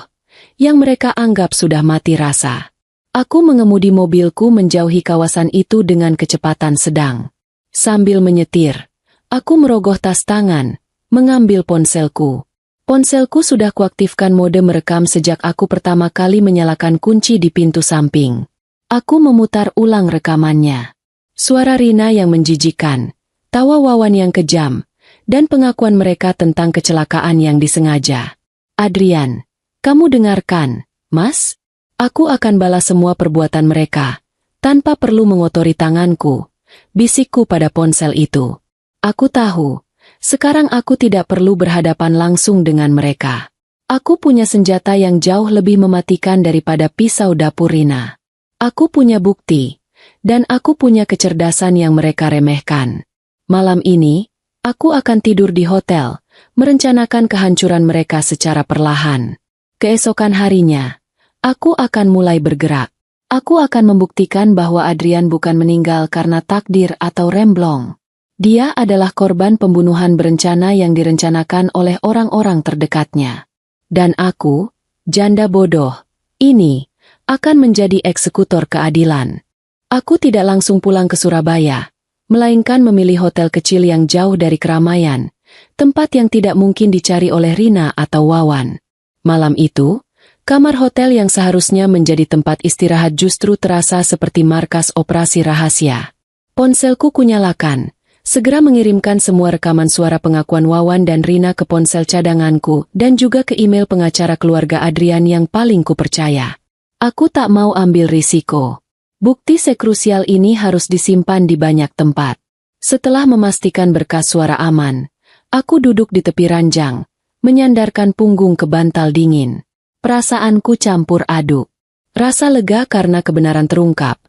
yang mereka anggap sudah mati rasa. Aku mengemudi mobilku menjauhi kawasan itu dengan kecepatan sedang. Sambil menyetir, aku merogoh tas tangan, mengambil ponselku. Ponselku sudah kuaktifkan mode merekam sejak aku pertama kali menyalakan kunci di pintu samping. Aku memutar ulang rekamannya. Suara Rina yang menjijikkan, tawa Wawan yang kejam, dan pengakuan mereka tentang kecelakaan yang disengaja. Adrian, kamu dengarkan, Mas? Aku akan balas semua perbuatan mereka, tanpa perlu mengotori tanganku, bisikku pada ponsel itu. Aku tahu, sekarang aku tidak perlu berhadapan langsung dengan mereka. Aku punya senjata yang jauh lebih mematikan daripada pisau dapur Rina. Aku punya bukti, dan aku punya kecerdasan yang mereka remehkan. Malam ini, aku akan tidur di hotel, merencanakan kehancuran mereka secara perlahan. Keesokan harinya, aku akan mulai bergerak. Aku akan membuktikan bahwa Adrian bukan meninggal karena takdir atau remblong. Dia adalah korban pembunuhan berencana yang direncanakan oleh orang-orang terdekatnya. Dan aku, janda bodoh, ini akan menjadi eksekutor keadilan. Aku tidak langsung pulang ke Surabaya, melainkan memilih hotel kecil yang jauh dari keramaian, tempat yang tidak mungkin dicari oleh Rina atau Wawan. Malam itu, kamar hotel yang seharusnya menjadi tempat istirahat justru terasa seperti markas operasi rahasia. Ponselku kunyalakan, segera mengirimkan semua rekaman suara pengakuan Wawan dan Rina ke ponsel cadanganku dan juga ke email pengacara keluarga Adrian yang paling kupercaya. Aku tak mau ambil risiko. Bukti sekrusial ini harus disimpan di banyak tempat. Setelah memastikan berkas suara aman, aku duduk di tepi ranjang, menyandarkan punggung ke bantal dingin. Perasaanku campur aduk. Rasa lega karena kebenaran terungkap,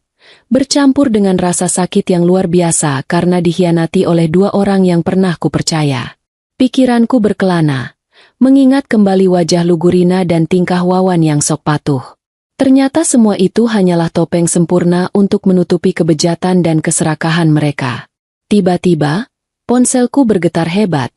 bercampur dengan rasa sakit yang luar biasa karena dikhianati oleh 2 orang yang pernah kupercaya. Pikiranku berkelana, mengingat kembali wajah lugu Rina dan tingkah Wawan yang sok patuh. Ternyata semua itu hanyalah topeng sempurna untuk menutupi kebejatan dan keserakahan mereka. Tiba-tiba, ponselku bergetar hebat,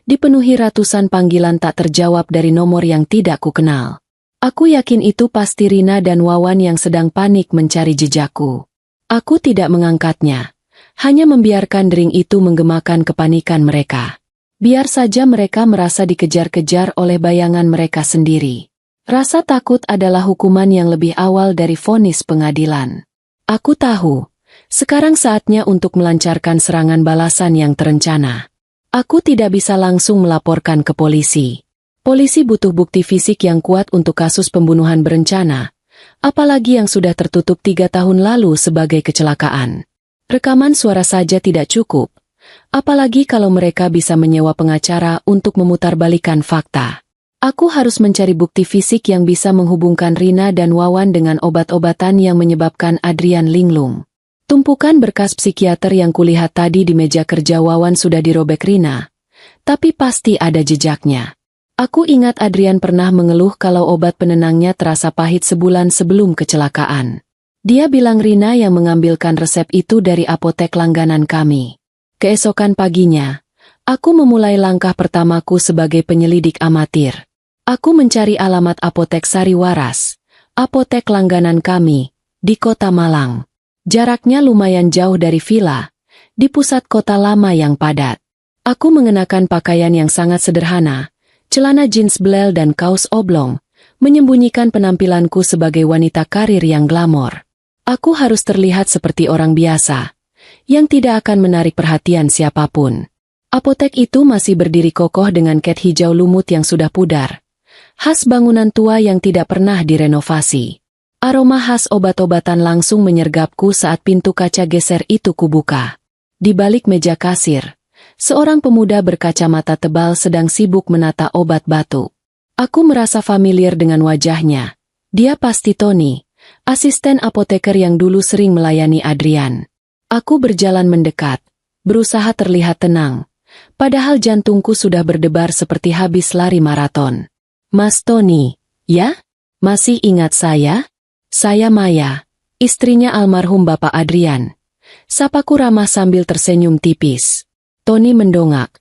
dipenuhi ratusan panggilan tak terjawab dari nomor yang tidak kukenal. Aku yakin itu pasti Rina dan Wawan yang sedang panik mencari jejakku. Aku tidak mengangkatnya, hanya membiarkan dering itu menggemakan kepanikan mereka. Biar saja mereka merasa dikejar-kejar oleh bayangan mereka sendiri. Rasa takut adalah hukuman yang lebih awal dari vonis pengadilan. Aku tahu, sekarang saatnya untuk melancarkan serangan balasan yang terencana. Aku tidak bisa langsung melaporkan ke polisi. Polisi butuh bukti fisik yang kuat untuk kasus pembunuhan berencana, apalagi yang sudah tertutup 3 tahun lalu sebagai kecelakaan. Rekaman suara saja tidak cukup, apalagi kalau mereka bisa menyewa pengacara untuk memutarbalikkan fakta. Aku harus mencari bukti fisik yang bisa menghubungkan Rina dan Wawan dengan obat-obatan yang menyebabkan Adrian linglung. Tumpukan berkas psikiater yang kulihat tadi di meja kerja Wawan sudah dirobek Rina, tapi pasti ada jejaknya. Aku ingat Adrian pernah mengeluh kalau obat penenangnya terasa pahit sebulan sebelum kecelakaan. Dia bilang Rina yang mengambilkan resep itu dari apotek langganan kami. Keesokan paginya, aku memulai langkah pertamaku sebagai penyelidik amatir. Aku mencari alamat apotek Sari Waras, apotek langganan kami, di Kota Malang. Jaraknya lumayan jauh dari villa, di pusat kota lama yang padat. Aku mengenakan pakaian yang sangat sederhana, celana jeans belel dan kaos oblong, menyembunyikan penampilanku sebagai wanita karir yang glamor. Aku harus terlihat seperti orang biasa, yang tidak akan menarik perhatian siapapun. Apotek itu masih berdiri kokoh dengan cat hijau lumut yang sudah pudar, khas bangunan tua yang tidak pernah direnovasi. Aroma khas obat-obatan langsung menyergapku saat pintu kaca geser itu kubuka. Di balik meja kasir, seorang pemuda berkacamata tebal sedang sibuk menata obat batuk. Aku merasa familiar dengan wajahnya. Dia pasti Tony, asisten apoteker yang dulu sering melayani Adrian. Aku berjalan mendekat, berusaha terlihat tenang, padahal jantungku sudah berdebar seperti habis lari maraton. Mas Tony, ya? Masih ingat saya? Saya Maya, istrinya almarhum Bapak Adrian. Sapaku ramah sambil tersenyum tipis. Tony mendongak,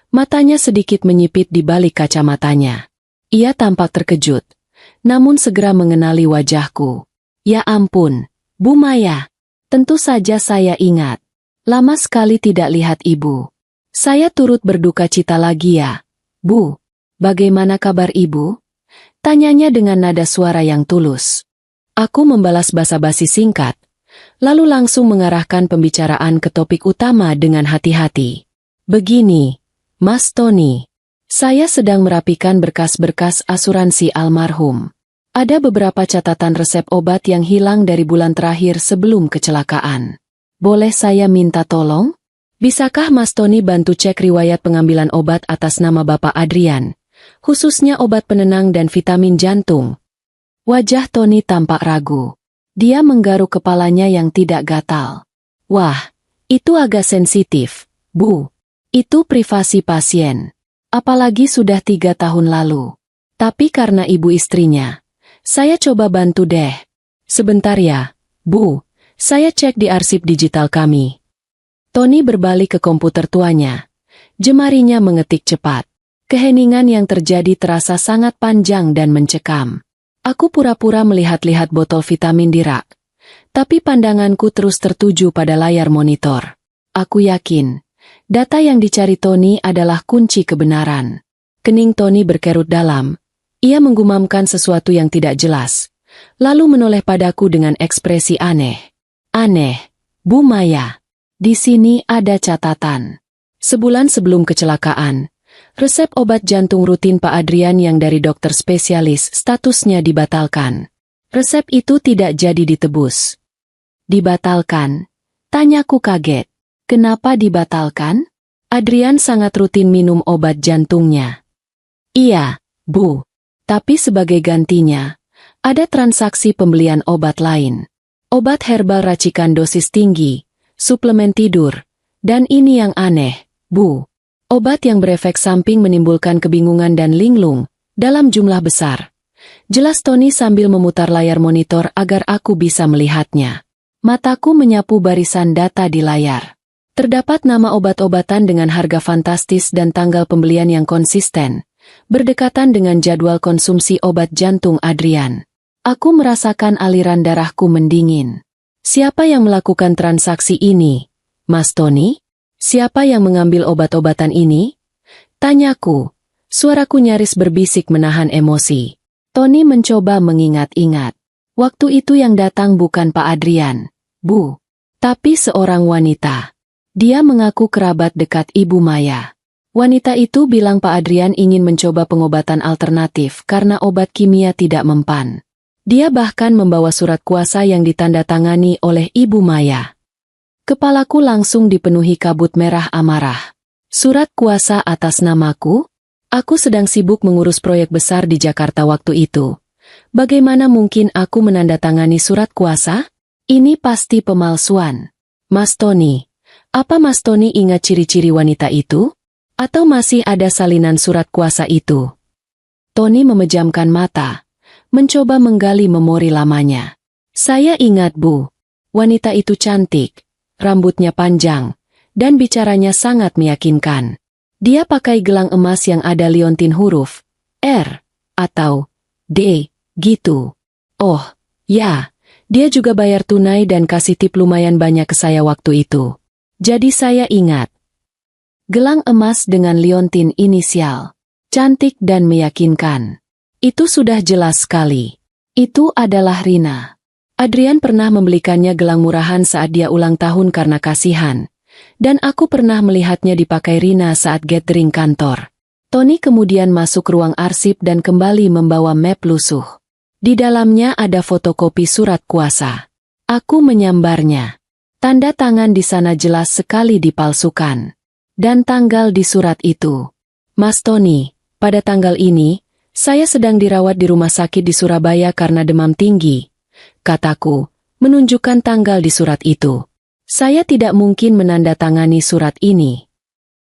matanya sedikit menyipit di balik kacamatanya. Ia tampak terkejut, namun segera mengenali wajahku. Ya ampun, Bu Maya. Tentu saja saya ingat. Lama sekali tidak lihat Ibu. Saya turut berduka cita lagi ya. Bu, bagaimana kabar Ibu? Tanyanya dengan nada suara yang tulus. Aku membalas basa-basi singkat, lalu langsung mengarahkan pembicaraan ke topik utama dengan hati-hati. Begini, Mas Tony, saya sedang merapikan berkas-berkas asuransi almarhum. Ada beberapa catatan resep obat yang hilang dari bulan terakhir sebelum kecelakaan. Boleh saya minta tolong? Bisakah Mas Tony bantu cek riwayat pengambilan obat atas nama Bapak Adrian, khususnya obat penenang dan vitamin jantung? Wajah Tony tampak ragu. Dia menggaruk kepalanya yang tidak gatal. Wah, itu agak sensitif, Bu. Itu privasi pasien. Apalagi sudah 3 tahun lalu. Tapi karena ibu istrinya, saya coba bantu deh. Sebentar ya, Bu. Saya cek di arsip digital kami. Tony berbalik ke komputer tuanya. Jemarinya mengetik cepat. Keheningan yang terjadi terasa sangat panjang dan mencekam. Aku pura-pura melihat-lihat botol vitamin di rak. Tapi pandanganku terus tertuju pada layar monitor. Aku yakin, data yang dicari Tony adalah kunci kebenaran. Kening Tony berkerut dalam. Ia menggumamkan sesuatu yang tidak jelas, lalu menoleh padaku dengan ekspresi aneh. Aneh, Bu Maya. Di sini ada catatan. Sebulan sebelum kecelakaan, resep obat jantung rutin Pak Adrian yang dari dokter spesialis statusnya dibatalkan. Resep itu tidak jadi ditebus. Dibatalkan? Tanyaku kaget. Kenapa dibatalkan? Adrian sangat rutin minum obat jantungnya. Iya, Bu. Tapi sebagai gantinya, ada transaksi pembelian obat lain. Obat herbal racikan dosis tinggi, suplemen tidur, dan ini yang aneh, Bu. Obat yang berefek samping menimbulkan kebingungan dan linglung, dalam jumlah besar. Jelas Tony sambil memutar layar monitor agar aku bisa melihatnya. Mataku menyapu barisan data di layar. Terdapat nama obat-obatan dengan harga fantastis dan tanggal pembelian yang konsisten, berdekatan dengan jadwal konsumsi obat jantung Adrian. Aku merasakan aliran darahku mendingin. Siapa yang melakukan transaksi ini, Mas Tony? Siapa yang mengambil obat-obatan ini? Tanyaku. Suaraku nyaris berbisik menahan emosi. Tony mencoba mengingat-ingat. Waktu itu yang datang bukan Pak Adrian, Bu, tapi seorang wanita. Dia mengaku kerabat dekat Ibu Maya. Wanita itu bilang Pak Adrian ingin mencoba pengobatan alternatif karena obat kimia tidak mempan. Dia bahkan membawa surat kuasa yang ditandatangani oleh Ibu Maya. Kepalaku langsung dipenuhi kabut merah amarah. Surat kuasa atas namaku? Aku sedang sibuk mengurus proyek besar di Jakarta waktu itu. Bagaimana mungkin aku menandatangani surat kuasa? Ini pasti pemalsuan. Mas Tony, apa Mas Tony ingat ciri-ciri wanita itu? Atau masih ada salinan surat kuasa itu? Tony memejamkan mata, mencoba menggali memori lamanya. Saya ingat Bu, wanita itu cantik, rambutnya panjang, dan bicaranya sangat meyakinkan. Dia pakai gelang emas yang ada liontin huruf R atau D, gitu. Oh, ya, dia juga bayar tunai dan kasih tip lumayan banyak ke saya waktu itu. Jadi saya ingat. Gelang emas dengan liontin inisial. Cantik dan meyakinkan. Itu sudah jelas sekali. Itu adalah Rina. Adrian pernah membelikannya gelang murahan saat dia ulang tahun karena kasihan. Dan aku pernah melihatnya dipakai Rina saat gathering kantor. Tony kemudian masuk ruang arsip dan kembali membawa map lusuh. Di dalamnya ada fotokopi surat kuasa. Aku menyambarnya. Tanda tangan di sana jelas sekali dipalsukan. Dan tanggal di surat itu. Mas Tony, pada tanggal ini, saya sedang dirawat di rumah sakit di Surabaya karena demam tinggi. Kataku, menunjukkan tanggal di surat itu. Saya tidak mungkin menandatangani surat ini.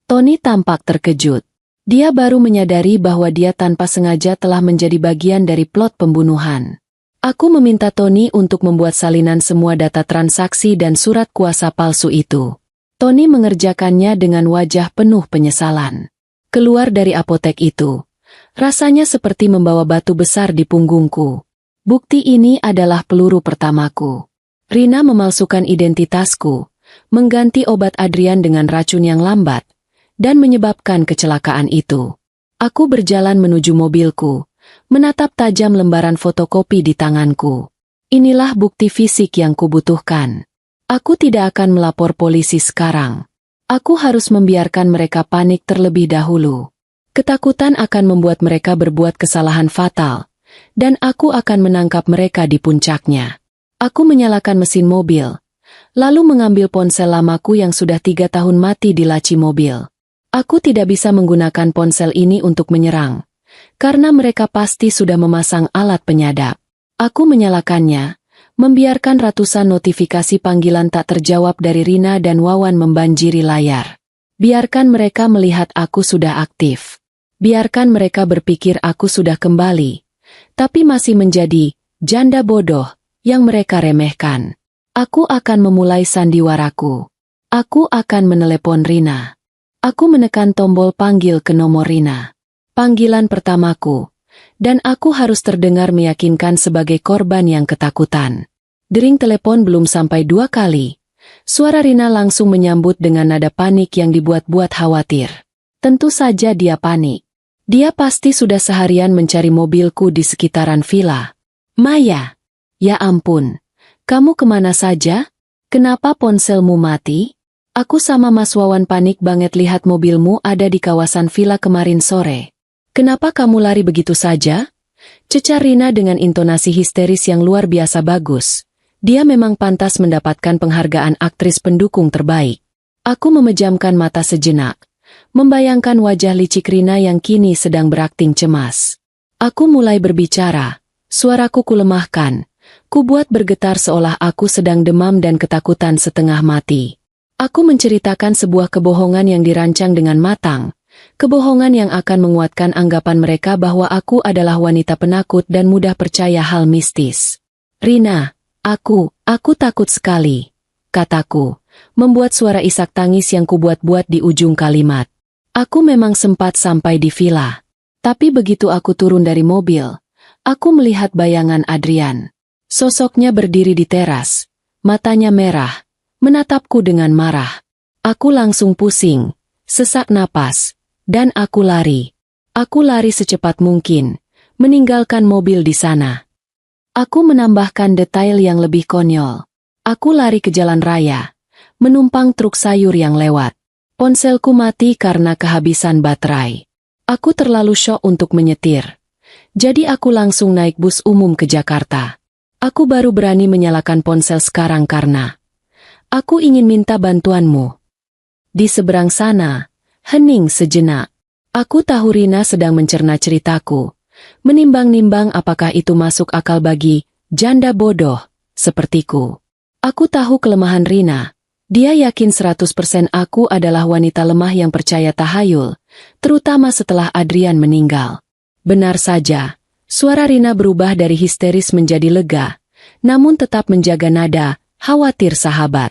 Tony tampak terkejut. Dia baru menyadari bahwa dia tanpa sengaja telah menjadi bagian dari plot pembunuhan. Aku meminta Tony untuk membuat salinan semua data transaksi dan surat kuasa palsu itu. Tony mengerjakannya dengan wajah penuh penyesalan. Keluar dari apotek itu, rasanya seperti membawa batu besar di punggungku. Bukti ini adalah peluru pertamaku. Rina memalsukan identitasku, mengganti obat Adrian dengan racun yang lambat, dan menyebabkan kecelakaan itu. Aku berjalan menuju mobilku, menatap tajam lembaran fotokopi di tanganku. Inilah bukti fisik yang kubutuhkan. Aku tidak akan melapor polisi sekarang. Aku harus membiarkan mereka panik terlebih dahulu. Ketakutan akan membuat mereka berbuat kesalahan fatal, dan aku akan menangkap mereka di puncaknya. Aku menyalakan mesin mobil, lalu mengambil ponsel lamaku yang sudah 3 tahun mati di laci mobil. Aku tidak bisa menggunakan ponsel ini untuk menyerang, karena mereka pasti sudah memasang alat penyadap. Aku menyalakannya, membiarkan ratusan notifikasi panggilan tak terjawab dari Rina dan Wawan membanjiri layar. Biarkan mereka melihat aku sudah aktif. Biarkan mereka berpikir aku sudah kembali. Tapi masih menjadi janda bodoh yang mereka remehkan. Aku akan memulai sandiwaraku. Aku akan menelepon Rina. Aku menekan tombol panggil ke nomor Rina. Panggilan pertamaku. Dan aku harus terdengar meyakinkan sebagai korban yang ketakutan. Dering telepon belum sampai 2 kali. Suara Rina langsung menyambut dengan nada panik yang dibuat-buat khawatir. Tentu saja dia panik. Dia pasti sudah seharian mencari mobilku di sekitaran villa. Maya, ya ampun, kamu kemana saja? Kenapa ponselmu mati? Aku sama Mas Wawan panik banget lihat mobilmu ada di kawasan villa kemarin sore. Kenapa kamu lari begitu saja? Cecar Rina dengan intonasi histeris yang luar biasa bagus. Dia memang pantas mendapatkan penghargaan aktris pendukung terbaik. Aku memejamkan mata sejenak, membayangkan wajah licik Rina yang kini sedang berakting cemas. Aku mulai berbicara, suaraku kulemahkan, kubuat bergetar seolah aku sedang demam dan ketakutan setengah mati. Aku menceritakan sebuah kebohongan yang dirancang dengan matang. Kebohongan yang akan menguatkan anggapan mereka bahwa aku adalah wanita penakut dan mudah percaya hal mistis. Rina, aku takut sekali, kataku, membuat suara isak tangis yang kubuat-buat di ujung kalimat. Aku memang sempat sampai di villa. Tapi begitu aku turun dari mobil, aku melihat bayangan Adrian. Sosoknya berdiri di teras, matanya merah, menatapku dengan marah. Aku langsung pusing, sesak napas. Dan aku lari. Aku lari secepat mungkin, meninggalkan mobil di sana. Aku menambahkan detail yang lebih konyol. Aku lari ke jalan raya, menumpang truk sayur yang lewat. Ponselku mati karena kehabisan baterai. Aku terlalu syok untuk menyetir. Jadi aku langsung naik bus umum ke Jakarta. Aku baru berani menyalakan ponsel sekarang karena aku ingin minta bantuanmu. Di seberang sana, hening sejenak. Aku tahu Rina sedang mencerna ceritaku. Menimbang-nimbang apakah itu masuk akal bagi janda bodoh sepertiku. Aku tahu kelemahan Rina. Dia yakin 100% aku adalah wanita lemah yang percaya tahayul, terutama setelah Adrian meninggal. Benar saja, suara Rina berubah dari histeris menjadi lega, namun tetap menjaga nada, khawatir sahabat.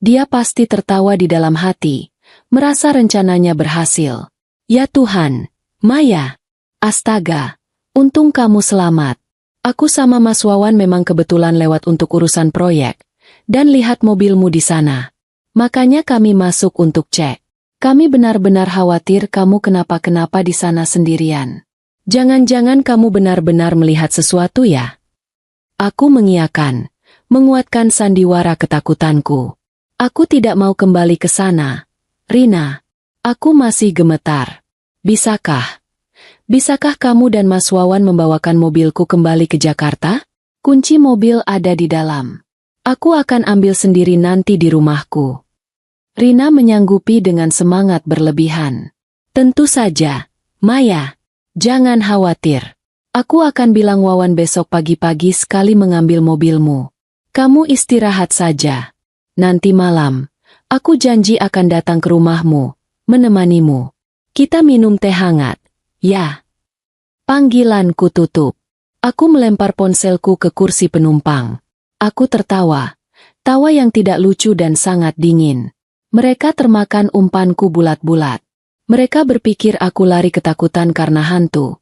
Dia pasti tertawa di dalam hati, merasa rencananya berhasil. Ya Tuhan, Maya, astaga, untung kamu selamat. Aku sama Mas Wawan memang kebetulan lewat untuk urusan proyek. Dan lihat mobilmu di sana. Makanya kami masuk untuk cek. Kami benar-benar khawatir kamu kenapa-kenapa di sana sendirian. Jangan-jangan kamu benar-benar melihat sesuatu ya? Aku mengiyakan, menguatkan sandiwara ketakutanku. Aku tidak mau kembali ke sana. Rina, aku masih gemetar. Bisakah kamu dan Mas Wawan membawakan mobilku kembali ke Jakarta? Kunci mobil ada di dalam. Aku akan ambil sendiri nanti di rumahku. Rina menyanggupi dengan semangat berlebihan. Tentu saja, Maya. Jangan khawatir. Aku akan bilang Wawan besok pagi-pagi sekali mengambil mobilmu. Kamu istirahat saja. Nanti malam, aku janji akan datang ke rumahmu, menemanimu. Kita minum teh hangat, ya. Panggilanku tutup. Aku melempar ponselku ke kursi penumpang. Aku tertawa, tawa yang tidak lucu dan sangat dingin. Mereka termakan umpanku bulat-bulat. Mereka berpikir aku lari ketakutan karena hantu.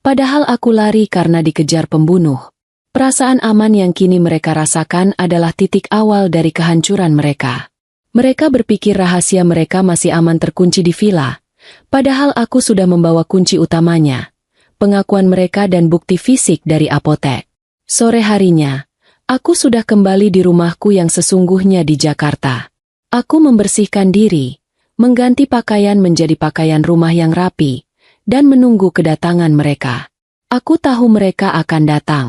Padahal aku lari karena dikejar pembunuh. Perasaan aman yang kini mereka rasakan adalah titik awal dari kehancuran mereka. Mereka berpikir rahasia mereka masih aman terkunci di villa. Padahal aku sudah membawa kunci utamanya, pengakuan mereka dan bukti fisik dari apotek. Sore harinya, aku sudah kembali di rumahku yang sesungguhnya di Jakarta. Aku membersihkan diri, mengganti pakaian menjadi pakaian rumah yang rapi, dan menunggu kedatangan mereka. Aku tahu mereka akan datang.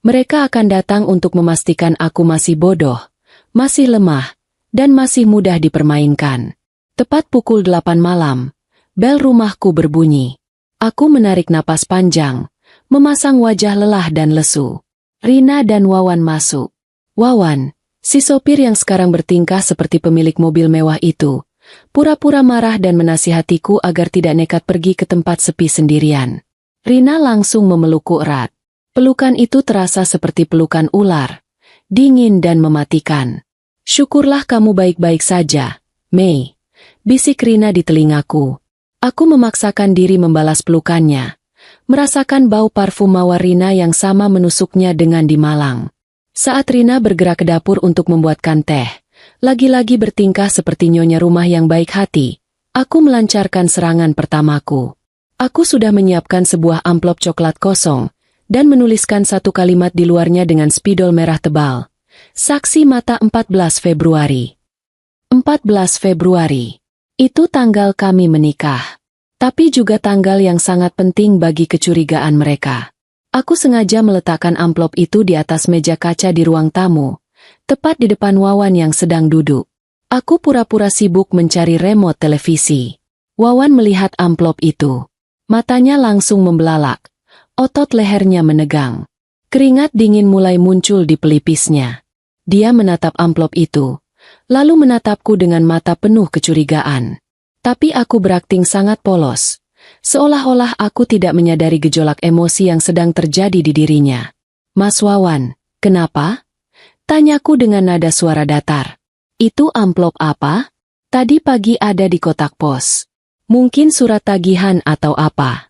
Mereka akan datang untuk memastikan aku masih bodoh, masih lemah, dan masih mudah dipermainkan. Tepat pukul 8 malam, bel rumahku berbunyi. Aku menarik napas panjang, memasang wajah lelah dan lesu. Rina dan Wawan masuk. Wawan, si sopir yang sekarang bertingkah seperti pemilik mobil mewah itu, pura-pura marah dan menasihatiku agar tidak nekat pergi ke tempat sepi sendirian. Rina langsung memelukku erat. Pelukan itu terasa seperti pelukan ular, dingin dan mematikan. Syukurlah kamu baik-baik saja, Mei, bisik Rina di telingaku. Aku memaksakan diri membalas pelukannya. Merasakan bau parfum mawar Rina yang sama menusuknya dengan di Malang. Saat Rina bergerak ke dapur untuk membuatkan teh, lagi-lagi bertingkah seperti nyonya rumah yang baik hati, aku melancarkan serangan pertamaku. Aku sudah menyiapkan sebuah amplop coklat kosong, dan menuliskan satu kalimat di luarnya dengan spidol merah tebal. Saksi mata 14 Februari. 14 Februari. Itu tanggal kami menikah. Tapi juga tanggal yang sangat penting bagi kecurigaan mereka. Aku sengaja meletakkan amplop itu di atas meja kaca di ruang tamu, tepat di depan Wawan yang sedang duduk. Aku pura-pura sibuk mencari remote televisi. Wawan melihat amplop itu. Matanya langsung membelalak. Otot lehernya menegang. Keringat dingin mulai muncul di pelipisnya. Dia menatap amplop itu, lalu menatapku dengan mata penuh kecurigaan. Tapi aku berakting sangat polos, seolah-olah aku tidak menyadari gejolak emosi yang sedang terjadi di dirinya. Mas Wawan, kenapa? Tanyaku dengan nada suara datar. Itu amplop apa? Tadi pagi ada di kotak pos. Mungkin surat tagihan atau apa?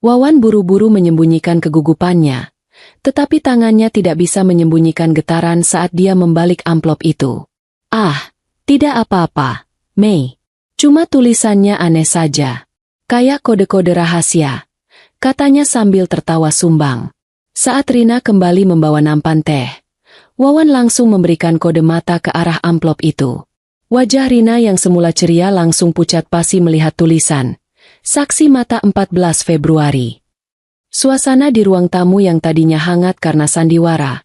Wawan buru-buru menyembunyikan kegugupannya, tetapi tangannya tidak bisa menyembunyikan getaran saat dia membalik amplop itu. Ah, tidak apa-apa, Mei. Cuma tulisannya aneh saja. Kayak kode-kode rahasia, katanya sambil tertawa sumbang. Saat Rina kembali membawa nampan teh, Wawan langsung memberikan kode mata ke arah amplop itu. Wajah Rina yang semula ceria langsung pucat pasi melihat tulisan. Saksi mata 14 Februari. Suasana di ruang tamu yang tadinya hangat karena sandiwara,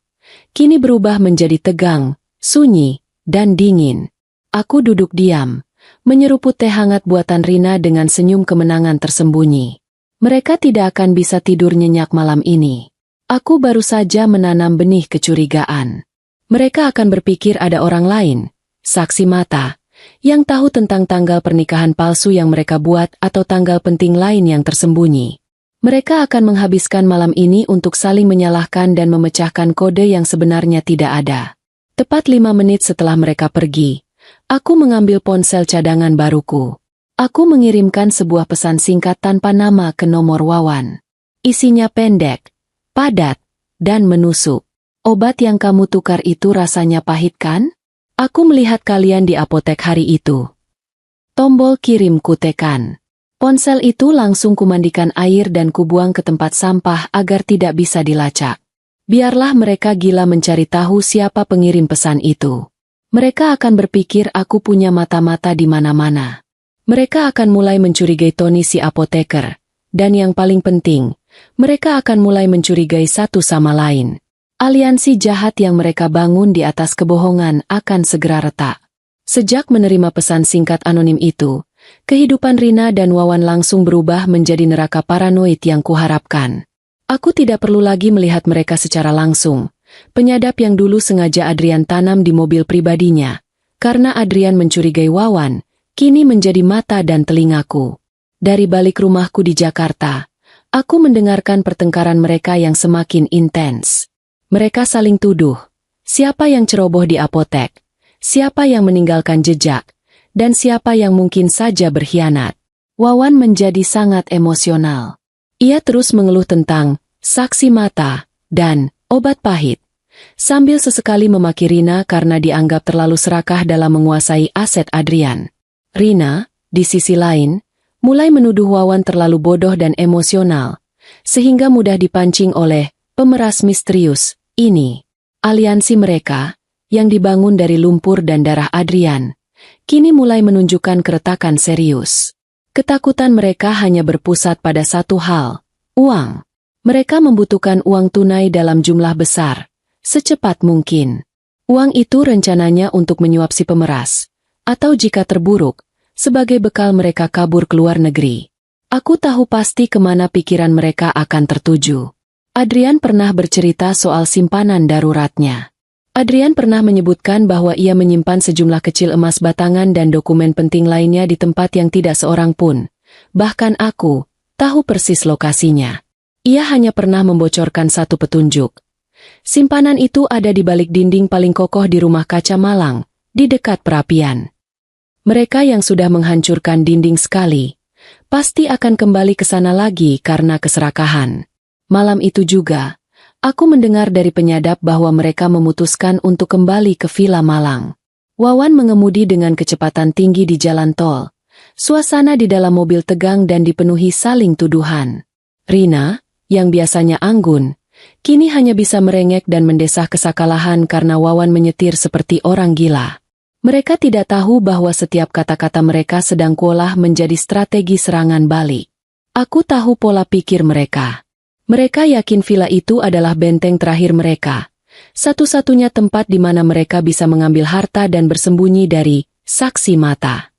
kini berubah menjadi tegang, sunyi, dan dingin. Aku duduk diam, menyeruput teh hangat buatan Rina dengan senyum kemenangan tersembunyi. Mereka tidak akan bisa tidur nyenyak malam ini. Aku baru saja menanam benih kecurigaan. Mereka akan berpikir ada orang lain, saksi mata, yang tahu tentang tanggal pernikahan palsu yang mereka buat atau tanggal penting lain yang tersembunyi. Mereka akan menghabiskan malam ini untuk saling menyalahkan dan memecahkan kode yang sebenarnya tidak ada. Tepat 5 menit setelah mereka pergi, aku mengambil ponsel cadangan baruku. Aku mengirimkan sebuah pesan singkat tanpa nama ke nomor Wawan. Isinya pendek, padat, dan menusuk. Obat yang kamu tukar itu rasanya pahit kan? Aku melihat kalian di apotek hari itu. Tombol kirim kutekan. Ponsel itu langsung kumandikan air dan kubuang ke tempat sampah agar tidak bisa dilacak. Biarlah mereka gila mencari tahu siapa pengirim pesan itu. Mereka akan berpikir aku punya mata-mata di mana-mana. Mereka akan mulai mencurigai Tony si apoteker. Dan yang paling penting, mereka akan mulai mencurigai satu sama lain. Aliansi jahat yang mereka bangun di atas kebohongan akan segera retak. Sejak menerima pesan singkat anonim itu, kehidupan Rina dan Wawan langsung berubah menjadi neraka paranoid yang kuharapkan. Aku tidak perlu lagi melihat mereka secara langsung. Penyadap yang dulu sengaja Adrian tanam di mobil pribadinya, karena Adrian mencurigai Wawan, kini menjadi mata dan telingaku. Dari balik rumahku di Jakarta, aku mendengarkan pertengkaran mereka yang semakin intens. Mereka saling tuduh, siapa yang ceroboh di apotek, siapa yang meninggalkan jejak, dan siapa yang mungkin saja berkhianat. Wawan menjadi sangat emosional. Ia terus mengeluh tentang saksi mata dan obat pahit, sambil sesekali memaki Rina karena dianggap terlalu serakah dalam menguasai aset Adrian. Rina, di sisi lain, mulai menuduh Wawan terlalu bodoh dan emosional, sehingga mudah dipancing oleh pemeras misterius ini. Aliansi mereka, yang dibangun dari lumpur dan darah Adrian, kini mulai menunjukkan keretakan serius. Ketakutan mereka hanya berpusat pada satu hal, uang. Mereka membutuhkan uang tunai dalam jumlah besar, secepat mungkin. Uang itu rencananya untuk menyuap si pemeras, atau jika terburuk, sebagai bekal mereka kabur ke luar negeri. Aku tahu pasti kemana pikiran mereka akan tertuju. Adrian pernah bercerita soal simpanan daruratnya. Adrian pernah menyebutkan bahwa ia menyimpan sejumlah kecil emas batangan dan dokumen penting lainnya di tempat yang tidak seorang pun, bahkan aku, tahu persis lokasinya. Ia hanya pernah membocorkan satu petunjuk. Simpanan itu ada di balik dinding paling kokoh di rumah kaca Malang, di dekat perapian. Mereka yang sudah menghancurkan dinding sekali, pasti akan kembali ke sana lagi karena keserakahan. Malam itu juga, aku mendengar dari penyadap bahwa mereka memutuskan untuk kembali ke Villa Malang. Wawan mengemudi dengan kecepatan tinggi di jalan tol. Suasana di dalam mobil tegang dan dipenuhi saling tuduhan. Rina, yang biasanya anggun, kini hanya bisa merengek dan mendesah kesakalahan karena Wawan menyetir seperti orang gila. Mereka tidak tahu bahwa setiap kata-kata mereka sedang kuolah menjadi strategi serangan balik. Aku tahu pola pikir mereka. Mereka yakin villa itu adalah benteng terakhir mereka, satu-satunya tempat di mana mereka bisa mengambil harta dan bersembunyi dari saksi mata.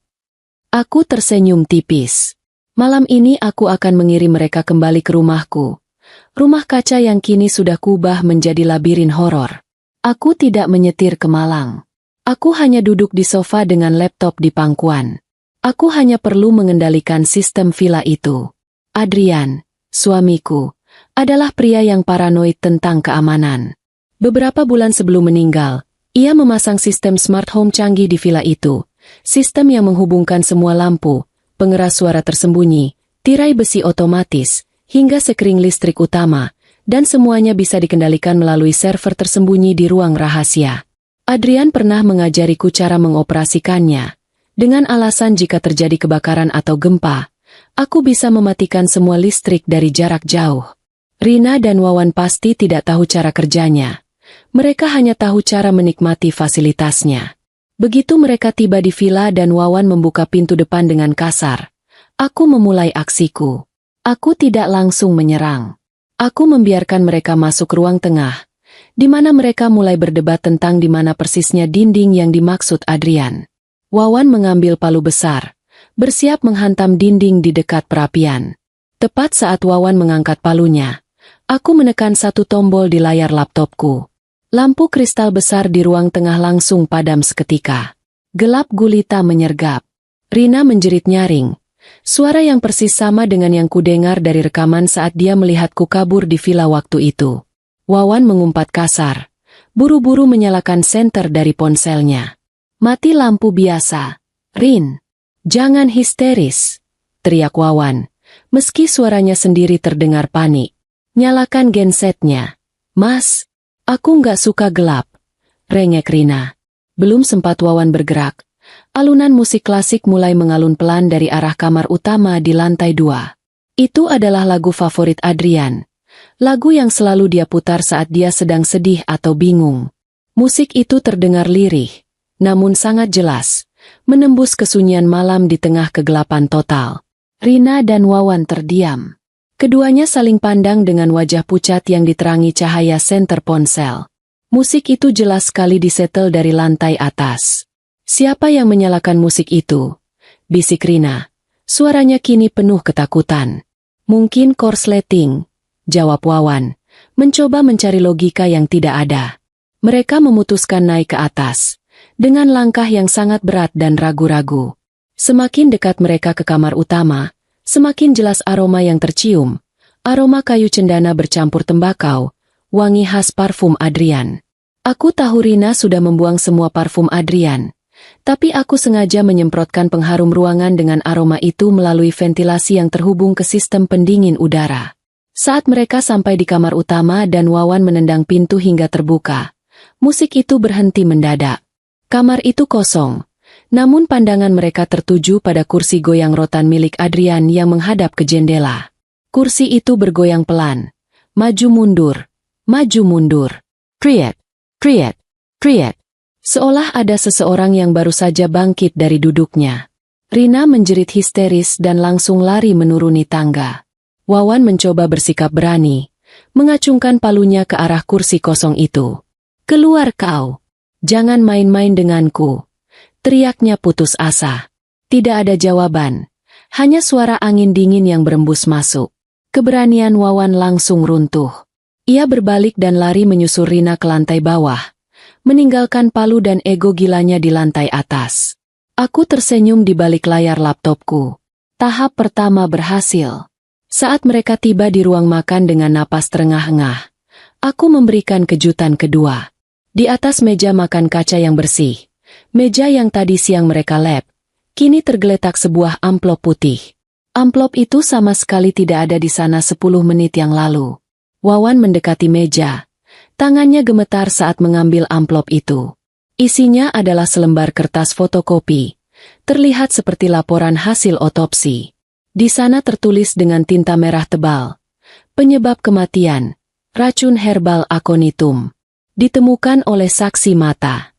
Aku tersenyum tipis. Malam ini aku akan mengirim mereka kembali ke rumahku. Rumah kaca yang kini sudah kubah menjadi labirin horor. Aku tidak menyetir ke Malang. Aku hanya duduk di sofa dengan laptop di pangkuan. Aku hanya perlu mengendalikan sistem villa itu. Adrian, suamiku, adalah pria yang paranoid tentang keamanan. Beberapa bulan sebelum meninggal, ia memasang sistem smart home canggih di villa itu. Sistem yang menghubungkan semua lampu, pengeras suara tersembunyi, tirai besi otomatis, hingga sekring listrik utama, dan semuanya bisa dikendalikan melalui server tersembunyi di ruang rahasia. Adrian pernah mengajariku cara mengoperasikannya. Dengan alasan jika terjadi kebakaran atau gempa, aku bisa mematikan semua listrik dari jarak jauh. Rina dan Wawan pasti tidak tahu cara kerjanya. Mereka hanya tahu cara menikmati fasilitasnya. Begitu mereka tiba di villa dan Wawan membuka pintu depan dengan kasar, aku memulai aksiku. Aku tidak langsung menyerang. Aku membiarkan mereka masuk ruang tengah, di mana mereka mulai berdebat tentang di mana persisnya dinding yang dimaksud Adrian. Wawan mengambil palu besar, bersiap menghantam dinding di dekat perapian. Tepat saat Wawan mengangkat palunya, aku menekan satu tombol di layar laptopku. Lampu kristal besar di ruang tengah langsung padam seketika. Gelap gulita menyergap. Rina menjerit nyaring. Suara yang persis sama dengan yang kudengar dari rekaman saat dia melihatku kabur di villa waktu itu. Wawan mengumpat kasar. Buru-buru menyalakan senter dari ponselnya. Mati lampu biasa. Rin. Jangan histeris. Teriak Wawan. Meski suaranya sendiri terdengar panik. Nyalakan gensetnya. Mas. Aku nggak suka gelap. Rengek Rina. Belum sempat Wawan bergerak. Alunan musik klasik mulai mengalun pelan dari arah kamar utama di lantai 2. Itu adalah lagu favorit Adrian. Lagu yang selalu dia putar saat dia sedang sedih atau bingung. Musik itu terdengar lirih, namun sangat jelas, menembus kesunyian malam di tengah kegelapan total. Rina dan Wawan terdiam. Keduanya saling pandang dengan wajah pucat yang diterangi cahaya senter ponsel. Musik itu jelas sekali disetel dari lantai atas. Siapa yang menyalakan musik itu? Bisik Rina. Suaranya kini penuh ketakutan. Mungkin korsleting, jawab Wawan, mencoba mencari logika yang tidak ada. Mereka memutuskan naik ke atas, dengan langkah yang sangat berat dan ragu-ragu. Semakin dekat mereka ke kamar utama, semakin jelas aroma yang tercium. Aroma kayu cendana bercampur tembakau, wangi khas parfum Adrian. Aku tahu Rina sudah membuang semua parfum Adrian, tapi aku sengaja menyemprotkan pengharum ruangan dengan aroma itu melalui ventilasi yang terhubung ke sistem pendingin udara. Saat mereka sampai di kamar utama dan Wawan menendang pintu hingga terbuka, musik itu berhenti mendadak. Kamar itu kosong, namun pandangan mereka tertuju pada kursi goyang rotan milik Adrian yang menghadap ke jendela. Kursi itu bergoyang pelan, maju mundur, kriet, kriet, kriet. Seolah ada seseorang yang baru saja bangkit dari duduknya. Rina menjerit histeris dan langsung lari menuruni tangga. Wawan mencoba bersikap berani, mengacungkan palunya ke arah kursi kosong itu. Keluar kau! Jangan main-main denganku! Teriaknya putus asa. Tidak ada jawaban, hanya suara angin dingin yang berembus masuk. Keberanian Wawan langsung runtuh. Ia berbalik dan lari menyusul Rina ke lantai bawah, meninggalkan palu dan ego gilanya di lantai atas. Aku tersenyum di balik layar laptopku. Tahap pertama berhasil. Saat mereka tiba di ruang makan dengan napas terengah-engah, aku memberikan kejutan kedua. Di atas meja makan kaca yang bersih, meja yang tadi siang mereka lap, kini tergeletak sebuah amplop putih. Amplop itu sama sekali tidak ada di sana 10 menit yang lalu. Wawan mendekati meja. Tangannya gemetar saat mengambil amplop itu. Isinya adalah selembar kertas fotokopi. Terlihat seperti laporan hasil otopsi. Di sana tertulis dengan tinta merah tebal. Penyebab kematian, racun herbal aconitum. Ditemukan oleh saksi mata.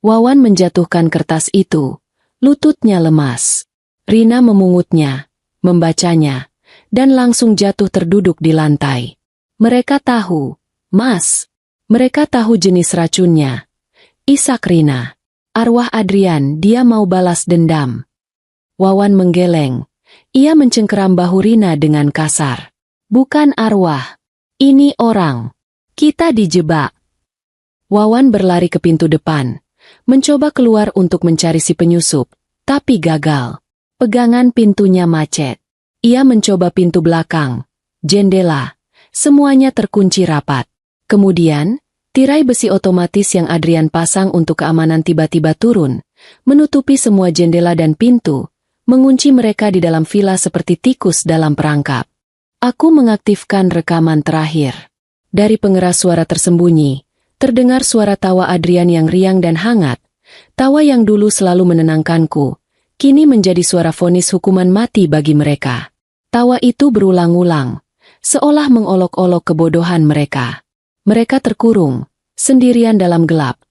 Wawan menjatuhkan kertas itu. Lututnya lemas. Rina memungutnya, membacanya, dan langsung jatuh terduduk di lantai. Mereka tahu, Mas. Mereka tahu jenis racunnya. Isak Rina. Arwah Adrian, dia mau balas dendam. Wawan menggeleng. Ia mencengkeram bahu Rina dengan kasar. Bukan arwah. Ini orang. Kita dijebak. Wawan berlari ke pintu depan. Mencoba keluar untuk mencari si penyusup, tapi gagal. Pegangan pintunya macet. Ia mencoba pintu belakang, jendela. Semuanya terkunci rapat. Kemudian, tirai besi otomatis yang Adrian pasang untuk keamanan tiba-tiba turun, menutupi semua jendela dan pintu, mengunci mereka di dalam villa seperti tikus dalam perangkap. Aku mengaktifkan rekaman terakhir. Dari pengeras suara tersembunyi, terdengar suara tawa Adrian yang riang dan hangat. Tawa yang dulu selalu menenangkanku, kini menjadi suara vonis hukuman mati bagi mereka. Tawa itu berulang-ulang, seolah mengolok-olok kebodohan mereka. Mereka terkurung, sendirian dalam gelap.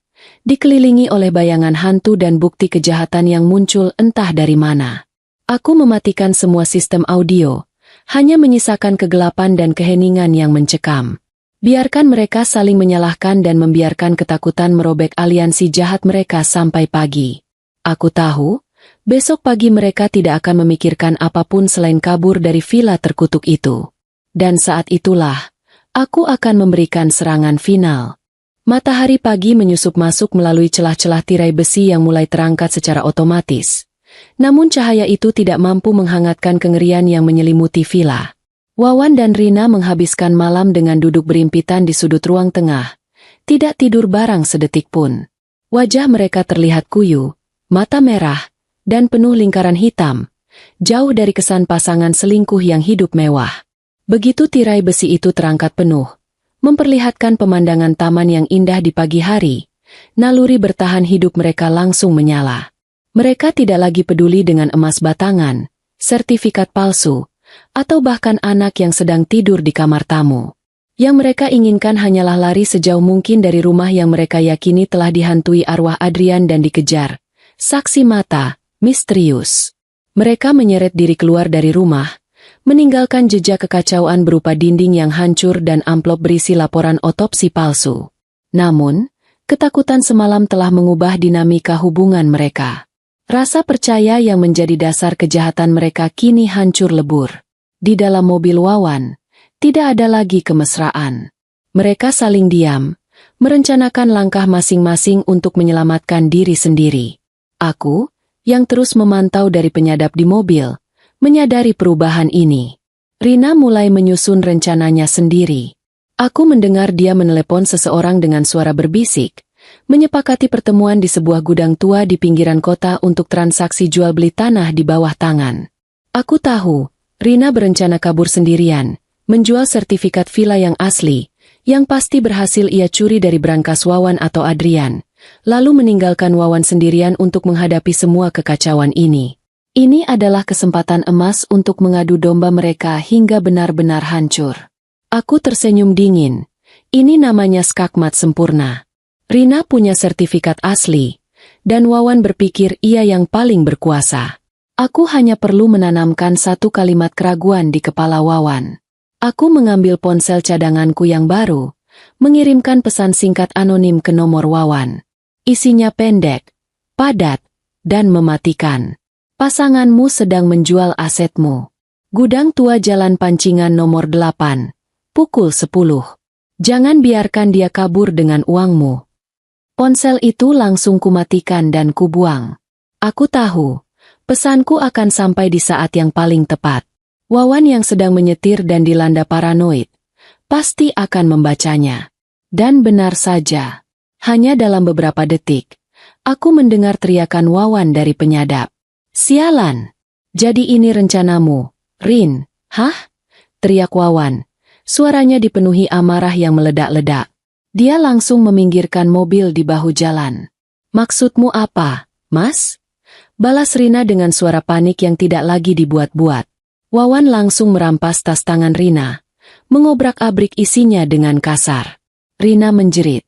dikelilingi oleh bayangan hantu dan bukti kejahatan yang muncul entah dari mana. Aku mematikan semua sistem audio, hanya menyisakan kegelapan dan keheningan yang mencekam. Biarkan mereka saling menyalahkan dan membiarkan ketakutan merobek aliansi jahat mereka sampai pagi. Aku tahu, besok pagi mereka tidak akan memikirkan apapun selain kabur dari villa terkutuk itu. Dan saat itulah, aku akan memberikan serangan final. Matahari pagi menyusup masuk melalui celah-celah tirai besi yang mulai terangkat secara otomatis. Namun cahaya itu tidak mampu menghangatkan kengerian yang menyelimuti villa. Wawan dan Rina menghabiskan malam dengan duduk berimpitan di sudut ruang tengah, tidak tidur barang sedetik pun. Wajah mereka terlihat kuyu, mata merah, dan penuh lingkaran hitam, jauh dari kesan pasangan selingkuh yang hidup mewah. Begitu tirai besi itu terangkat penuh, memperlihatkan pemandangan taman yang indah di pagi hari, naluri bertahan hidup mereka langsung menyala. Mereka tidak lagi peduli dengan emas batangan, sertifikat palsu, atau bahkan anak yang sedang tidur di kamar tamu. Yang mereka inginkan hanyalah lari sejauh mungkin dari rumah yang mereka yakini telah dihantui arwah Adrian dan dikejar. Saksi mata, misterius. Mereka menyeret diri keluar dari rumah, meninggalkan jejak kekacauan berupa dinding yang hancur dan amplop berisi laporan otopsi palsu. Namun, ketakutan semalam telah mengubah dinamika hubungan mereka. Rasa percaya yang menjadi dasar kejahatan mereka kini hancur lebur. Di dalam mobil Wawan, tidak ada lagi kemesraan. Mereka saling diam, merencanakan langkah masing-masing untuk menyelamatkan diri sendiri. Aku, yang terus memantau dari penyadap di mobil, menyadari perubahan ini. Rina mulai menyusun rencananya sendiri. Aku mendengar dia menelepon seseorang dengan suara berbisik, menyepakati pertemuan di sebuah gudang tua di pinggiran kota untuk transaksi jual-beli tanah di bawah tangan. Aku tahu, Rina berencana kabur sendirian, menjual sertifikat villa yang asli, yang pasti berhasil ia curi dari brankas Wawan atau Adrian, lalu meninggalkan Wawan sendirian untuk menghadapi semua kekacauan ini. Ini adalah kesempatan emas untuk mengadu domba mereka hingga benar-benar hancur. Aku tersenyum dingin. Ini namanya skakmat sempurna. Rina punya sertifikat asli, dan Wawan berpikir ia yang paling berkuasa. Aku hanya perlu menanamkan satu kalimat keraguan di kepala Wawan. Aku mengambil ponsel cadanganku yang baru, mengirimkan pesan singkat anonim ke nomor Wawan. Isinya pendek, padat, dan mematikan. Pasanganmu sedang menjual asetmu. Gudang tua Jalan Pancingan nomor 8, pukul 10. Jangan biarkan dia kabur dengan uangmu. Ponsel itu langsung kumatikan dan kubuang. Aku tahu, pesanku akan sampai di saat yang paling tepat. Wawan yang sedang menyetir dan dilanda paranoid, pasti akan membacanya. Dan benar saja, hanya dalam beberapa detik, aku mendengar teriakan Wawan dari penyadap. Sialan! Jadi ini rencanamu, Rin? Hah? Teriak Wawan. Suaranya dipenuhi amarah yang meledak-ledak. Dia langsung meminggirkan mobil di bahu jalan. Maksudmu apa, Mas? Balas Rina dengan suara panik yang tidak lagi dibuat-buat. Wawan langsung merampas tas tangan Rina, mengobrak-abrik isinya dengan kasar. Rina menjerit,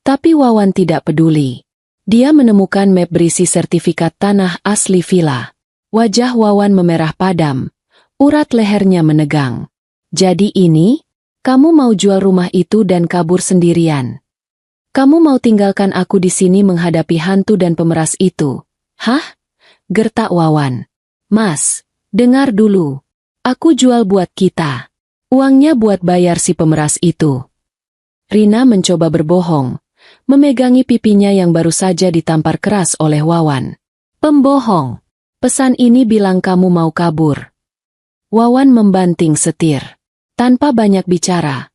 tapi Wawan tidak peduli. Dia menemukan map berisi sertifikat tanah asli villa. Wajah Wawan memerah padam, urat lehernya menegang. Jadi ini, kamu mau jual rumah itu dan kabur sendirian? Kamu mau tinggalkan aku di sini menghadapi hantu dan pemeras itu? Hah? Gertak Wawan. Mas, dengar dulu. Aku jual buat kita. Uangnya buat bayar si pemeras itu. Rina mencoba berbohong, memegangi pipinya yang baru saja ditampar keras oleh Wawan. Pembohong. Pesan ini bilang kamu mau kabur. Wawan membanting setir. Tanpa banyak bicara,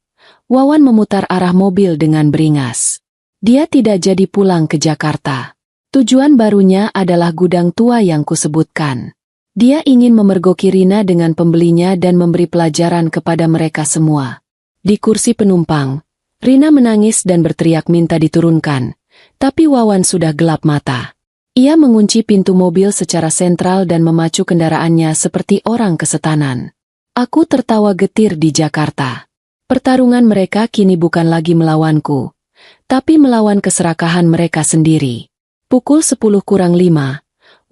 Wawan memutar arah mobil dengan beringas. Dia tidak jadi pulang ke Jakarta. Tujuan barunya adalah gudang tua yang kusebutkan. Dia ingin memergoki Rina dengan pembelinya dan memberi pelajaran kepada mereka semua. Di kursi penumpang, Rina menangis dan berteriak minta diturunkan, tapi Wawan sudah gelap mata. Ia mengunci pintu mobil secara sentral dan memacu kendaraannya seperti orang kesetanan. Aku tertawa getir di Jakarta. Pertarungan mereka kini bukan lagi melawanku, tapi melawan keserakahan mereka sendiri. Pukul 10:05,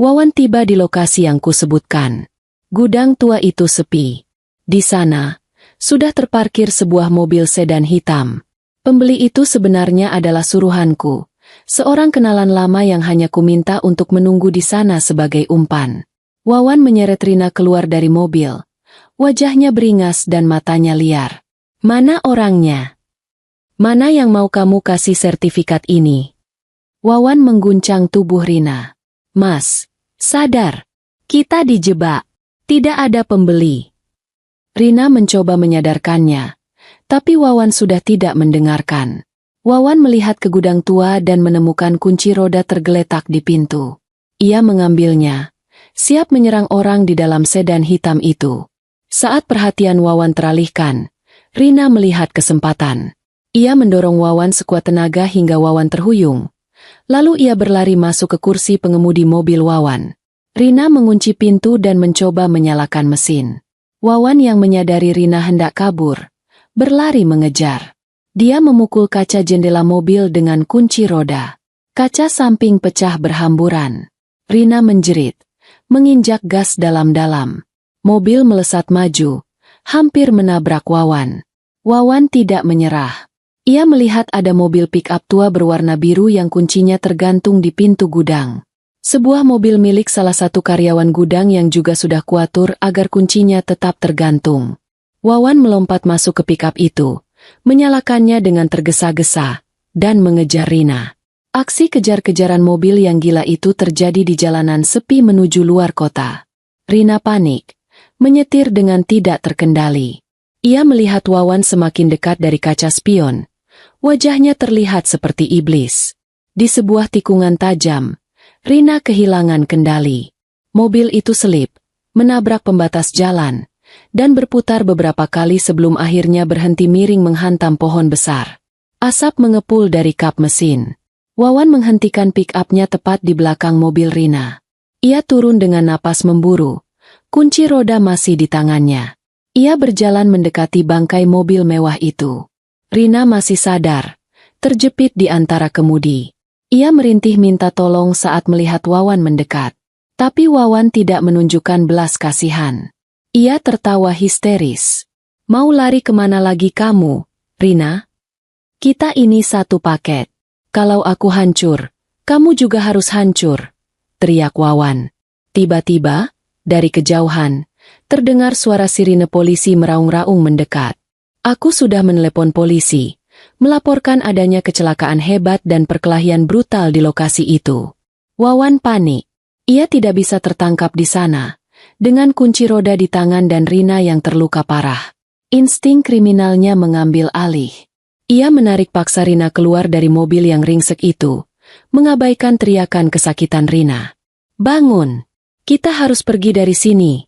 Wawan tiba di lokasi yang kusebutkan. Gudang tua itu sepi. Di sana, sudah terparkir sebuah mobil sedan hitam. Pembeli itu sebenarnya adalah suruhanku, seorang kenalan lama yang hanya kuminta untuk menunggu di sana sebagai umpan. Wawan menyeret Rina keluar dari mobil. Wajahnya beringas dan matanya liar. Mana orangnya? Mana yang mau kamu kasih sertifikat ini? Wawan mengguncang tubuh Rina. Mas, sadar. Kita dijebak. Tidak ada pembeli. Rina mencoba menyadarkannya, tapi Wawan sudah tidak mendengarkan. Wawan melihat ke gudang tua dan menemukan kunci roda tergeletak di pintu. Ia mengambilnya, siap menyerang orang di dalam sedan hitam itu. Saat perhatian Wawan teralihkan, Rina melihat kesempatan. Ia mendorong Wawan sekuat tenaga hingga Wawan terhuyung. Lalu ia berlari masuk ke kursi pengemudi mobil Wawan. Rina mengunci pintu dan mencoba menyalakan mesin. Wawan yang menyadari Rina hendak kabur, berlari mengejar. Dia memukul kaca jendela mobil dengan kunci roda. Kaca samping pecah berhamburan. Rina menjerit, menginjak gas dalam-dalam. Mobil melesat maju, hampir menabrak Wawan. Wawan tidak menyerah. Ia melihat ada mobil pick-up tua berwarna biru yang kuncinya tergantung di pintu gudang. Sebuah mobil milik salah satu karyawan gudang yang juga sudah kuatur agar kuncinya tetap tergantung. Wawan melompat masuk ke pick-up itu, menyalakannya dengan tergesa-gesa, dan mengejar Rina. Aksi kejar-kejaran mobil yang gila itu terjadi di jalanan sepi menuju luar kota. Rina panik, menyetir dengan tidak terkendali. Ia melihat Wawan semakin dekat dari kaca spion. Wajahnya terlihat seperti iblis. Di sebuah tikungan tajam, Rina kehilangan kendali. Mobil itu selip, menabrak pembatas jalan, dan berputar beberapa kali sebelum akhirnya berhenti miring menghantam pohon besar. Asap mengepul dari kap mesin. Wawan menghentikan pick-up-nya tepat di belakang mobil Rina. Ia turun dengan napas memburu. Kunci roda masih di tangannya. Ia berjalan mendekati bangkai mobil mewah itu. Rina masih sadar, terjepit di antara kemudi. Ia merintih minta tolong saat melihat Wawan mendekat. Tapi Wawan tidak menunjukkan belas kasihan. Ia tertawa histeris. Mau lari kemana lagi kamu, Rina? Kita ini satu paket. Kalau aku hancur, kamu juga harus hancur, teriak Wawan. Tiba-tiba, dari kejauhan, terdengar suara sirine polisi meraung-raung mendekat. Aku sudah menelepon polisi, melaporkan adanya kecelakaan hebat dan perkelahian brutal di lokasi itu. Wawan panik. Ia tidak bisa tertangkap di sana, dengan kunci roda di tangan dan Rina yang terluka parah. Insting kriminalnya mengambil alih. Ia menarik paksa Rina keluar dari mobil yang ringsek itu, mengabaikan teriakan kesakitan Rina. Bangun! Kita harus pergi dari sini,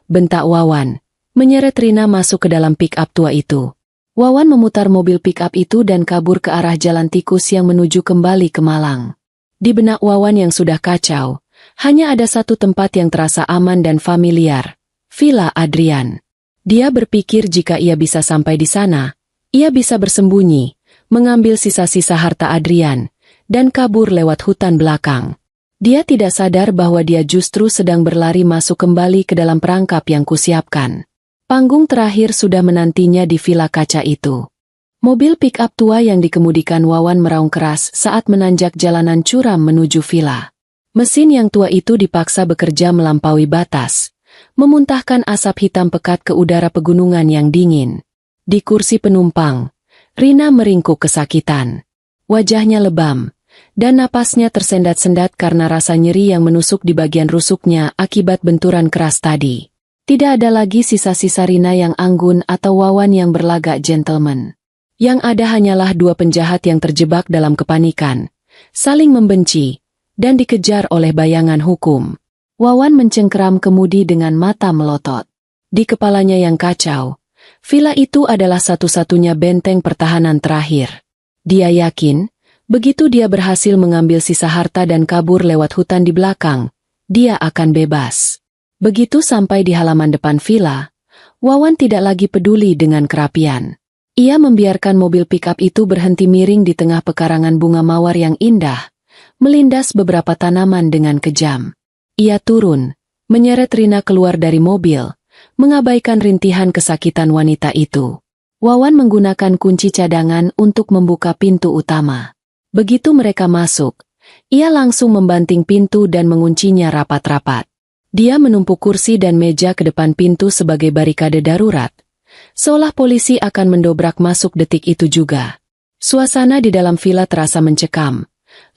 bentak Wawan, menyeret Rina masuk ke dalam pick-up tua itu. Wawan memutar mobil pick-up itu dan kabur ke arah jalan tikus yang menuju kembali ke Malang. Di benak Wawan yang sudah kacau, hanya ada satu tempat yang terasa aman dan familiar, Villa Adrian. Dia berpikir jika ia bisa sampai di sana, ia bisa bersembunyi, mengambil sisa-sisa harta Adrian, dan kabur lewat hutan belakang. Dia tidak sadar bahwa dia justru sedang berlari masuk kembali ke dalam perangkap yang kusiapkan. Panggung terakhir sudah menantinya di villa kaca itu. Mobil pick-up tua yang dikemudikan Wawan meraung keras saat menanjak jalanan curam menuju villa. Mesin yang tua itu dipaksa bekerja melampaui batas, memuntahkan asap hitam pekat ke udara pegunungan yang dingin. Di kursi penumpang, Rina meringkuk kesakitan. Wajahnya lebam, dan napasnya tersendat-sendat karena rasa nyeri yang menusuk di bagian rusuknya akibat benturan keras tadi. Tidak ada lagi sisa-sisa Rina yang anggun atau Wawan yang berlagak gentleman. Yang ada hanyalah dua penjahat yang terjebak dalam kepanikan, saling membenci, dan dikejar oleh bayangan hukum. Wawan mencengkeram kemudi dengan mata melotot. Di kepalanya yang kacau, villa itu adalah satu-satunya benteng pertahanan terakhir. Dia yakin, begitu dia berhasil mengambil sisa harta dan kabur lewat hutan di belakang, dia akan bebas. Begitu sampai di halaman depan villa, Wawan tidak lagi peduli dengan kerapian. Ia membiarkan mobil pickup itu berhenti miring di tengah pekarangan bunga mawar yang indah, melindas beberapa tanaman dengan kejam. Ia turun, menyeret Rina keluar dari mobil, mengabaikan rintihan kesakitan wanita itu. Wawan menggunakan kunci cadangan untuk membuka pintu utama. Begitu mereka masuk, ia langsung membanting pintu dan menguncinya rapat-rapat. Dia menumpuk kursi dan meja ke depan pintu sebagai barikade darurat, seolah polisi akan mendobrak masuk detik itu juga. Suasana di dalam villa terasa mencekam.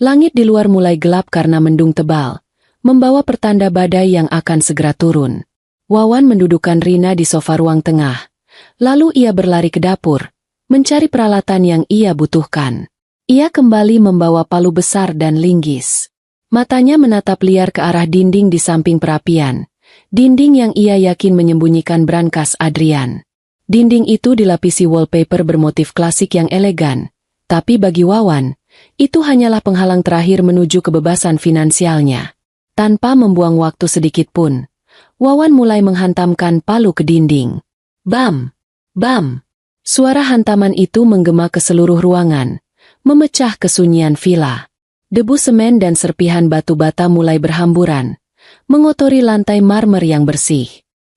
Langit di luar mulai gelap karena mendung tebal, membawa pertanda badai yang akan segera turun. Wawan mendudukkan Rina di sofa ruang tengah, lalu ia berlari ke dapur, mencari peralatan yang ia butuhkan. Ia kembali membawa palu besar dan linggis. Matanya menatap liar ke arah dinding di samping perapian, dinding yang ia yakin menyembunyikan brankas Adrian. Dinding itu dilapisi wallpaper bermotif klasik yang elegan, tapi bagi Wawan, itu hanyalah penghalang terakhir menuju kebebasan finansialnya. Tanpa membuang waktu sedikit pun, Wawan mulai menghantamkan palu ke dinding. Bam! Bam! Suara hantaman itu menggema ke seluruh ruangan, memecah kesunyian villa. Debu semen dan serpihan batu bata mulai berhamburan, mengotori lantai marmer yang bersih.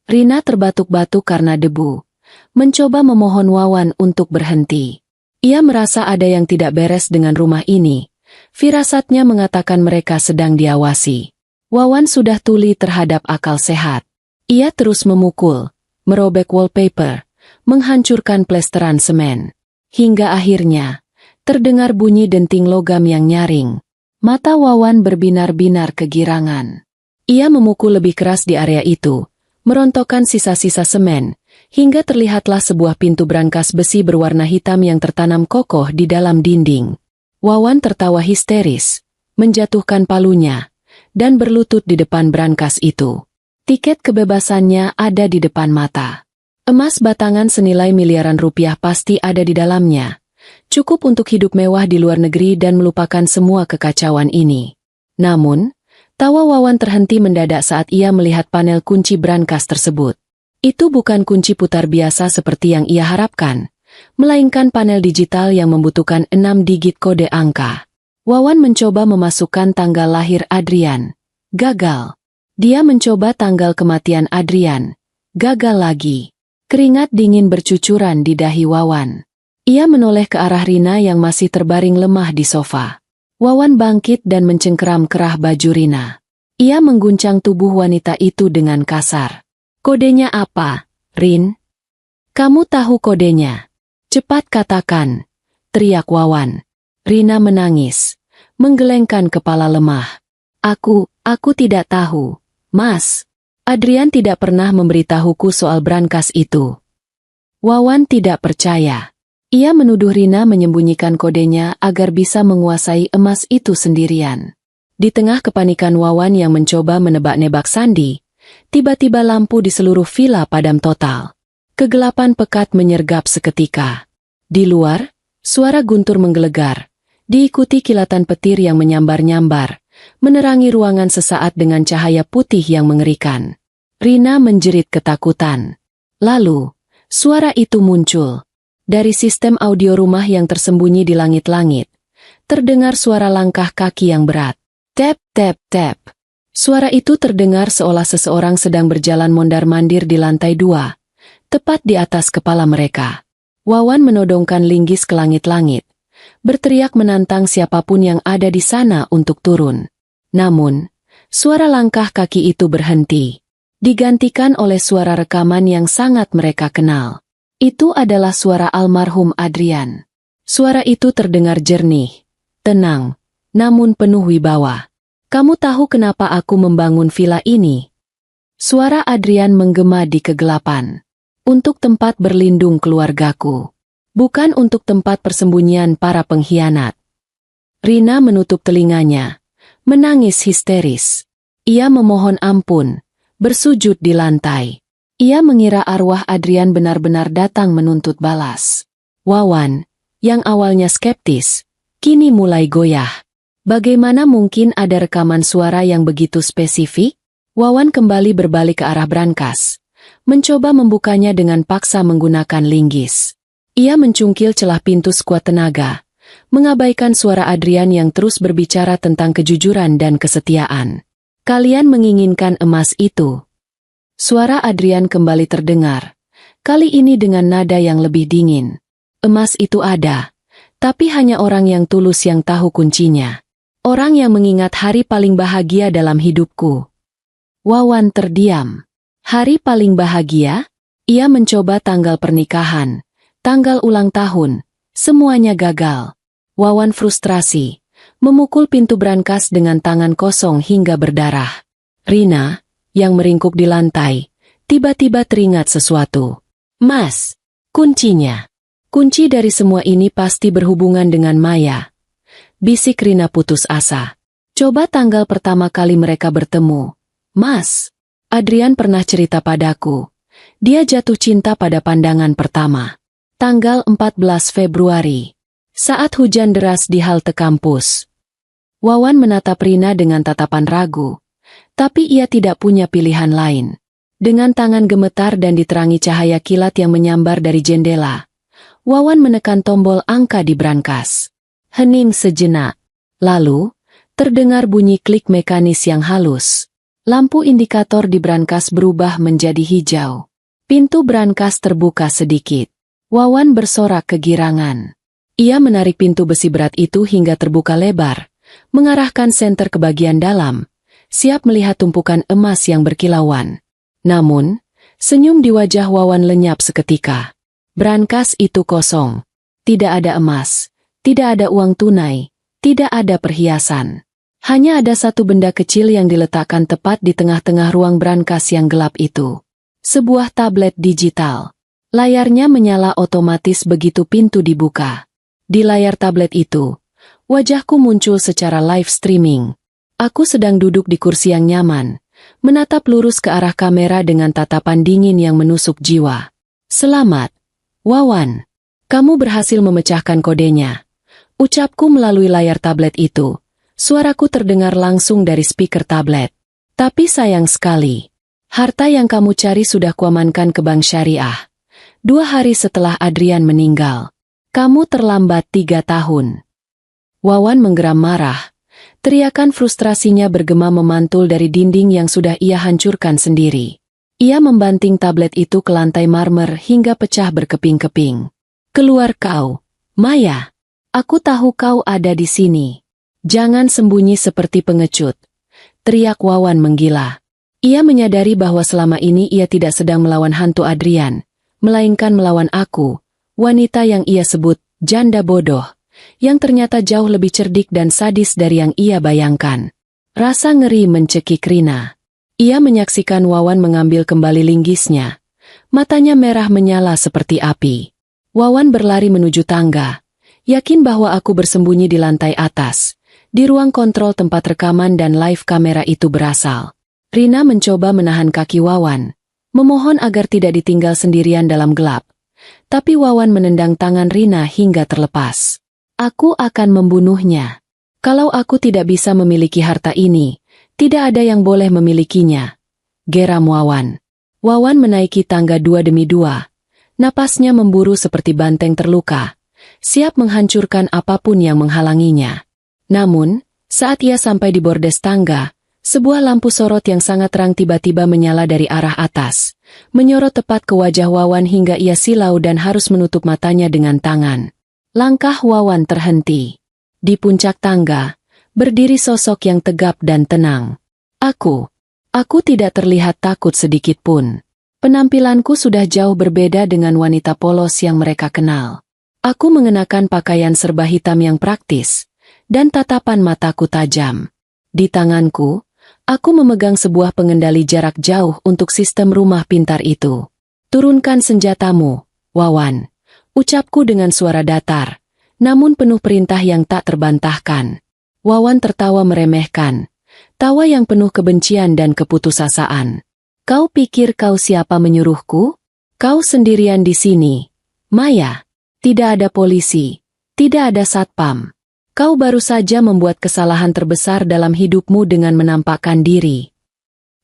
Rina terbatuk-batuk karena debu, mencoba memohon Wawan untuk berhenti. Ia merasa ada yang tidak beres dengan rumah ini. Firasatnya mengatakan mereka sedang diawasi. Wawan sudah tuli terhadap akal sehat. Ia terus memukul, merobek wallpaper, menghancurkan plesteran semen. Hingga akhirnya, terdengar bunyi denting logam yang nyaring. Mata Wawan berbinar-binar kegirangan. Ia memukul lebih keras di area itu, merontokkan sisa-sisa semen, hingga terlihatlah sebuah pintu brankas besi berwarna hitam yang tertanam kokoh di dalam dinding. Wawan tertawa histeris, menjatuhkan palunya, dan berlutut di depan brankas itu. Tiket kebebasannya ada di depan mata. Emas batangan senilai miliaran rupiah pasti ada di dalamnya. Cukup untuk hidup mewah di luar negeri dan melupakan semua kekacauan ini. Namun, tawa Wawan terhenti mendadak saat ia melihat panel kunci brankas tersebut. Itu bukan kunci putar biasa seperti yang ia harapkan, melainkan panel digital yang membutuhkan 6 digit kode angka. Wawan mencoba memasukkan tanggal lahir Adrian. Gagal. Dia mencoba tanggal kematian Adrian. Gagal lagi. Keringat dingin bercucuran di dahi Wawan. Ia menoleh ke arah Rina yang masih terbaring lemah di sofa. Wawan bangkit dan mencengkeram kerah baju Rina. Ia mengguncang tubuh wanita itu dengan kasar. Kodenya apa, Rin? Kamu tahu kodenya? Cepat katakan, teriak Wawan. Rina menangis, menggelengkan kepala lemah. Aku tidak tahu, Mas. Adrian tidak pernah memberitahuku soal brankas itu. Wawan tidak percaya. Ia menuduh Rina menyembunyikan kodenya agar bisa menguasai emas itu sendirian. Di tengah kepanikan Wawan yang mencoba menebak-nebak sandi, tiba-tiba lampu di seluruh villa padam total. Kegelapan pekat menyergap seketika. Di luar, suara guntur menggelegar, diikuti kilatan petir yang menyambar-nyambar, menerangi ruangan sesaat dengan cahaya putih yang mengerikan. Rina menjerit ketakutan. Lalu, suara itu muncul. Dari sistem audio rumah yang tersembunyi di langit-langit, terdengar suara langkah kaki yang berat. Tap, tap, tap. Suara itu terdengar seolah seseorang sedang berjalan mondar-mandir di lantai 2, tepat di atas kepala mereka. Wawan menodongkan linggis ke langit-langit, berteriak menantang siapapun yang ada di sana untuk turun. Namun, suara langkah kaki itu berhenti, digantikan oleh suara rekaman yang sangat mereka kenal. Itu adalah suara almarhum Adrian. Suara itu terdengar jernih, tenang, namun penuh wibawa. Kamu tahu kenapa aku membangun villa ini? Suara Adrian menggema di kegelapan. Untuk tempat berlindung keluargaku. Bukan untuk tempat persembunyian para pengkhianat. Rina menutup telinganya, menangis histeris. Ia memohon ampun, bersujud di lantai. Ia mengira arwah Adrian benar-benar datang menuntut balas. Wawan, yang awalnya skeptis, kini mulai goyah. Bagaimana mungkin ada rekaman suara yang begitu spesifik? Wawan kembali berbalik ke arah brankas, mencoba membukanya dengan paksa menggunakan linggis. Ia mencungkil celah pintu sekuat tenaga, mengabaikan suara Adrian yang terus berbicara tentang kejujuran dan kesetiaan. Kalian menginginkan emas itu. Suara Adrian kembali terdengar, kali ini dengan nada yang lebih dingin. Emas itu ada, tapi hanya orang yang tulus yang tahu kuncinya. Orang yang mengingat hari paling bahagia dalam hidupku. Wawan terdiam. Hari paling bahagia? Ia mencoba tanggal pernikahan, tanggal ulang tahun, semuanya gagal. Wawan frustrasi, memukul pintu brankas dengan tangan kosong hingga berdarah. Rina, yang meringkuk di lantai, tiba-tiba teringat sesuatu. Mas, kuncinya. Kunci dari semua ini pasti berhubungan dengan Maya. Bisik Rina putus asa. Coba tanggal pertama kali mereka bertemu. Mas, Adrian pernah cerita padaku. Dia jatuh cinta pada pandangan pertama. Tanggal 14 Februari. Saat hujan deras di halte kampus. Wawan menatap Rina dengan tatapan ragu. Tapi ia tidak punya pilihan lain. Dengan tangan gemetar dan diterangi cahaya kilat yang menyambar dari jendela, Wawan menekan tombol angka di brankas. Hening sejenak. Lalu, terdengar bunyi klik mekanis yang halus. Lampu indikator di brankas berubah menjadi hijau. Pintu brankas terbuka sedikit. Wawan bersorak kegirangan. Ia menarik pintu besi berat itu hingga terbuka lebar, mengarahkan senter ke bagian dalam, siap melihat tumpukan emas yang berkilauan. Namun, senyum di wajah Wawan lenyap seketika. Brankas itu kosong. Tidak ada emas. Tidak ada uang tunai, tidak ada perhiasan. Hanya ada satu benda kecil yang diletakkan tepat di tengah-tengah ruang brankas yang gelap itu. Sebuah tablet digital. Layarnya menyala otomatis begitu pintu dibuka. Di layar tablet itu, wajahku muncul secara live streaming. Aku sedang duduk di kursi yang nyaman, menatap lurus ke arah kamera dengan tatapan dingin yang menusuk jiwa. Selamat, Wawan. Kamu berhasil memecahkan kodenya. Ucapku melalui layar tablet itu. Suaraku terdengar langsung dari speaker tablet. Tapi sayang sekali. Harta yang kamu cari sudah kuamankan ke bank syariah. 2 hari setelah Adrian meninggal. Kamu terlambat 3 tahun. Wawan menggeram marah. Teriakan frustrasinya bergema memantul dari dinding yang sudah ia hancurkan sendiri. Ia membanting tablet itu ke lantai marmer hingga pecah berkeping-keping. Keluar kau, Maya. Aku tahu kau ada di sini. Jangan sembunyi seperti pengecut. Teriak Wawan menggila. Ia menyadari bahwa selama ini ia tidak sedang melawan hantu Adrian, melainkan melawan aku, wanita yang ia sebut janda bodoh, yang ternyata jauh lebih cerdik dan sadis dari yang ia bayangkan. Rasa ngeri mencekik Rina. Ia menyaksikan Wawan mengambil kembali linggisnya. Matanya merah menyala seperti api. Wawan berlari menuju tangga. Yakin bahwa aku bersembunyi di lantai atas, di ruang kontrol tempat rekaman dan live kamera itu berasal. Rina mencoba menahan kaki Wawan, memohon agar tidak ditinggal sendirian dalam gelap. Tapi Wawan menendang tangan Rina hingga terlepas. Aku akan membunuhnya. Kalau aku tidak bisa memiliki harta ini, tidak ada yang boleh memilikinya. Geram Wawan. Wawan menaiki tangga 2 demi 2. Napasnya memburu seperti banteng terluka, siap menghancurkan apapun yang menghalanginya. Namun, saat ia sampai di bordes tangga, sebuah lampu sorot yang sangat terang tiba-tiba menyala dari arah atas, menyorot tepat ke wajah Wawan hingga ia silau dan harus menutup matanya dengan tangan. Langkah Wawan terhenti. Di puncak tangga, berdiri sosok yang tegap dan tenang. Aku tidak terlihat takut sedikit pun. Penampilanku sudah jauh berbeda dengan wanita polos yang mereka kenal. Aku mengenakan pakaian serba hitam yang praktis, dan tatapan mataku tajam. Di tanganku, aku memegang sebuah pengendali jarak jauh untuk sistem rumah pintar itu. Turunkan senjatamu, Wawan. Ucapku dengan suara datar, namun penuh perintah yang tak terbantahkan. Wawan tertawa meremehkan, tawa yang penuh kebencian dan keputusasaan. Kau pikir kau siapa menyuruhku? Kau sendirian di sini, Maya. Tidak ada polisi, tidak ada satpam. Kau baru saja membuat kesalahan terbesar dalam hidupmu dengan menampakkan diri.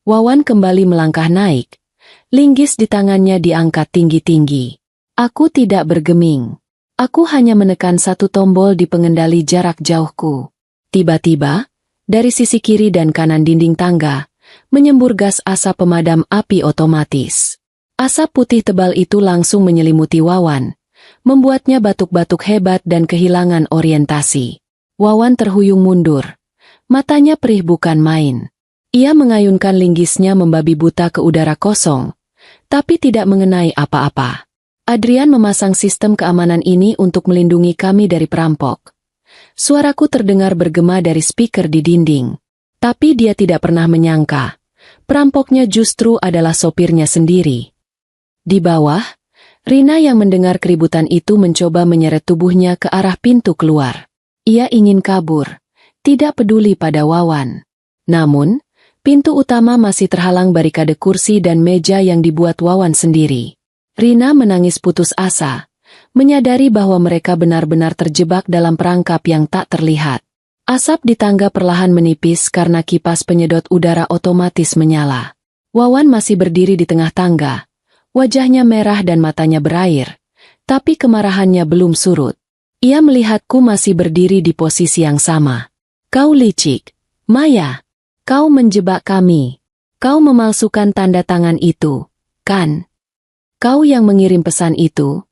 Wawan kembali melangkah naik. Linggis di tangannya diangkat tinggi-tinggi. Aku tidak bergeming. Aku hanya menekan satu tombol di pengendali jarak jauhku. Tiba-tiba, dari sisi kiri dan kanan dinding tangga, menyembur gas asap pemadam api otomatis. Asap putih tebal itu langsung menyelimuti Wawan, membuatnya batuk-batuk hebat dan kehilangan orientasi. Wawan terhuyung mundur. Matanya perih bukan main. Ia mengayunkan linggisnya membabi buta ke udara kosong, tapi tidak mengenai apa-apa. Adrian memasang sistem keamanan ini untuk melindungi kami dari perampok. Suaraku terdengar bergema dari speaker di dinding. Tapi dia tidak pernah menyangka, perampoknya justru adalah sopirnya sendiri. Di bawah, Rina yang mendengar keributan itu mencoba menyeret tubuhnya ke arah pintu keluar. Ia ingin kabur, tidak peduli pada Wawan. Namun, pintu utama masih terhalang barikade kursi dan meja yang dibuat Wawan sendiri. Rina menangis putus asa, menyadari bahwa mereka benar-benar terjebak dalam perangkap yang tak terlihat. Asap di tangga perlahan menipis karena kipas penyedot udara otomatis menyala. Wawan masih berdiri di tengah tangga, wajahnya merah dan matanya berair, tapi kemarahannya belum surut. Ia melihatku masih berdiri di posisi yang sama. Kau licik, Maya. Kau menjebak kami. Kau memalsukan tanda tangan itu, kan? Kau yang mengirim pesan itu?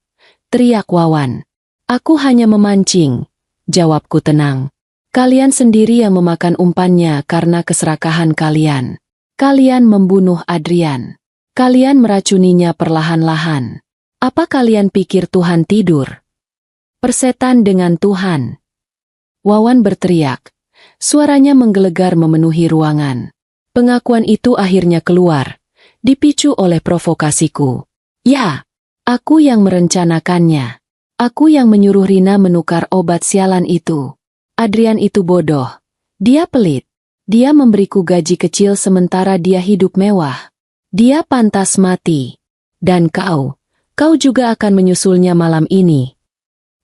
Teriak Wawan. Aku hanya memancing, jawabku tenang. Kalian sendiri yang memakan umpannya karena keserakahan kalian. Kalian membunuh Adrian. Kalian meracuninya perlahan-lahan. Apa kalian pikir Tuhan tidur? Persetan dengan Tuhan. Wawan berteriak. Suaranya menggelegar memenuhi ruangan. Pengakuan itu akhirnya keluar, dipicu oleh provokasiku. Ya, aku yang merencanakannya. Aku yang menyuruh Rina menukar obat sialan itu. Adrian itu bodoh. Dia pelit. Dia memberiku gaji kecil sementara dia hidup mewah. Dia pantas mati. Dan kau juga akan menyusulnya malam ini.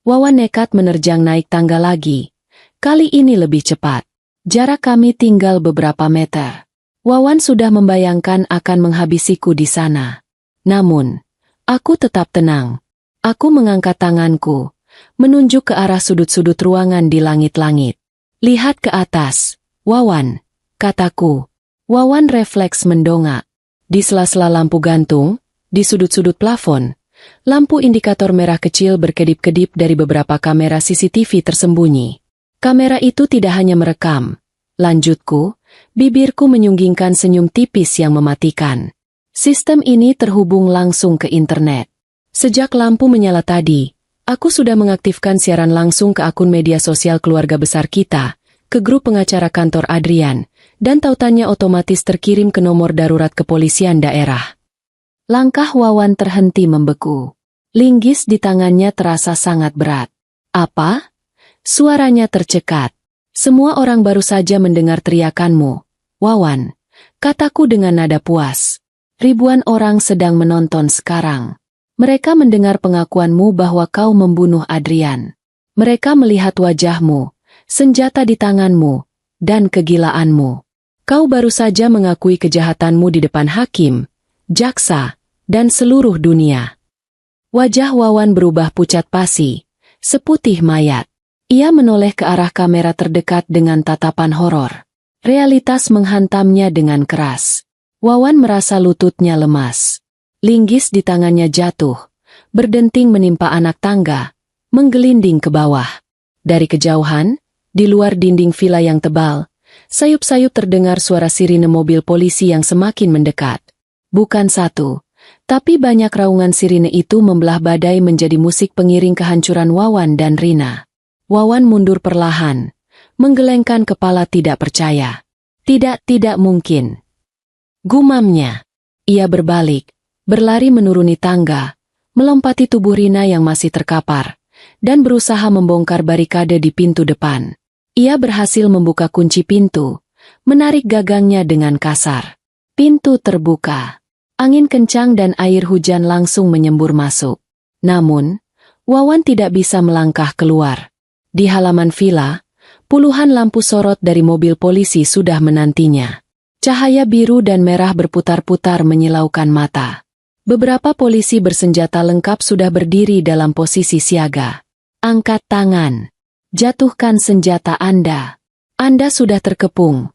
Wawan nekat menerjang naik tangga lagi. Kali ini lebih cepat. Jarak kami tinggal beberapa meter. Wawan sudah membayangkan akan menghabisiku di sana. Namun, aku tetap tenang. Aku mengangkat tanganku, menunjuk ke arah sudut-sudut ruangan di langit-langit. Lihat ke atas, Wawan, kataku. Wawan refleks mendongak. Di sela-sela lampu gantung, di sudut-sudut plafon, lampu indikator merah kecil berkedip-kedip dari beberapa kamera CCTV tersembunyi. Kamera itu tidak hanya merekam. Lanjutku, bibirku menyunggingkan senyum tipis yang mematikan. Sistem ini terhubung langsung ke internet. Sejak lampu menyala tadi, aku sudah mengaktifkan siaran langsung ke akun media sosial keluarga besar kita, ke grup pengacara kantor Adrian, dan tautannya otomatis terkirim ke nomor darurat kepolisian daerah. Langkah Wawan terhenti membeku. Linggis di tangannya terasa sangat berat. Apa? Suaranya tercekat. Semua orang baru saja mendengar teriakanmu. Wawan, kataku dengan nada puas. Ribuan orang sedang menonton sekarang. Mereka mendengar pengakuanmu bahwa kau membunuh Adrian. Mereka melihat wajahmu, senjata di tanganmu, dan kegilaanmu. Kau baru saja mengakui kejahatanmu di depan hakim, jaksa, dan seluruh dunia. Wajah Wawan berubah pucat pasi, seputih mayat. Ia menoleh ke arah kamera terdekat dengan tatapan horor. Realitas menghantamnya dengan keras. Wawan merasa lututnya lemas. Linggis di tangannya jatuh, berdenting menimpa anak tangga, menggelinding ke bawah. Dari kejauhan, di luar dinding villa yang tebal, sayup-sayup terdengar suara sirine mobil polisi yang semakin mendekat. Bukan satu, tapi banyak raungan sirine itu membelah badai menjadi musik pengiring kehancuran Wawan dan Rina. Wawan mundur perlahan, menggelengkan kepala tidak percaya. Tidak mungkin. Gumamnya. Ia berbalik, berlari menuruni tangga, melompati tubuh Rina yang masih terkapar, dan berusaha membongkar barikade di pintu depan. Ia berhasil membuka kunci pintu, menarik gagangnya dengan kasar. Pintu terbuka. Angin kencang dan air hujan langsung menyembur masuk. Namun, Wawan tidak bisa melangkah keluar. Di halaman villa, puluhan lampu sorot dari mobil polisi sudah menantinya. Cahaya biru dan merah berputar-putar menyilaukan mata. Beberapa polisi bersenjata lengkap sudah berdiri dalam posisi siaga. Angkat tangan. Jatuhkan senjata Anda. Anda sudah terkepung.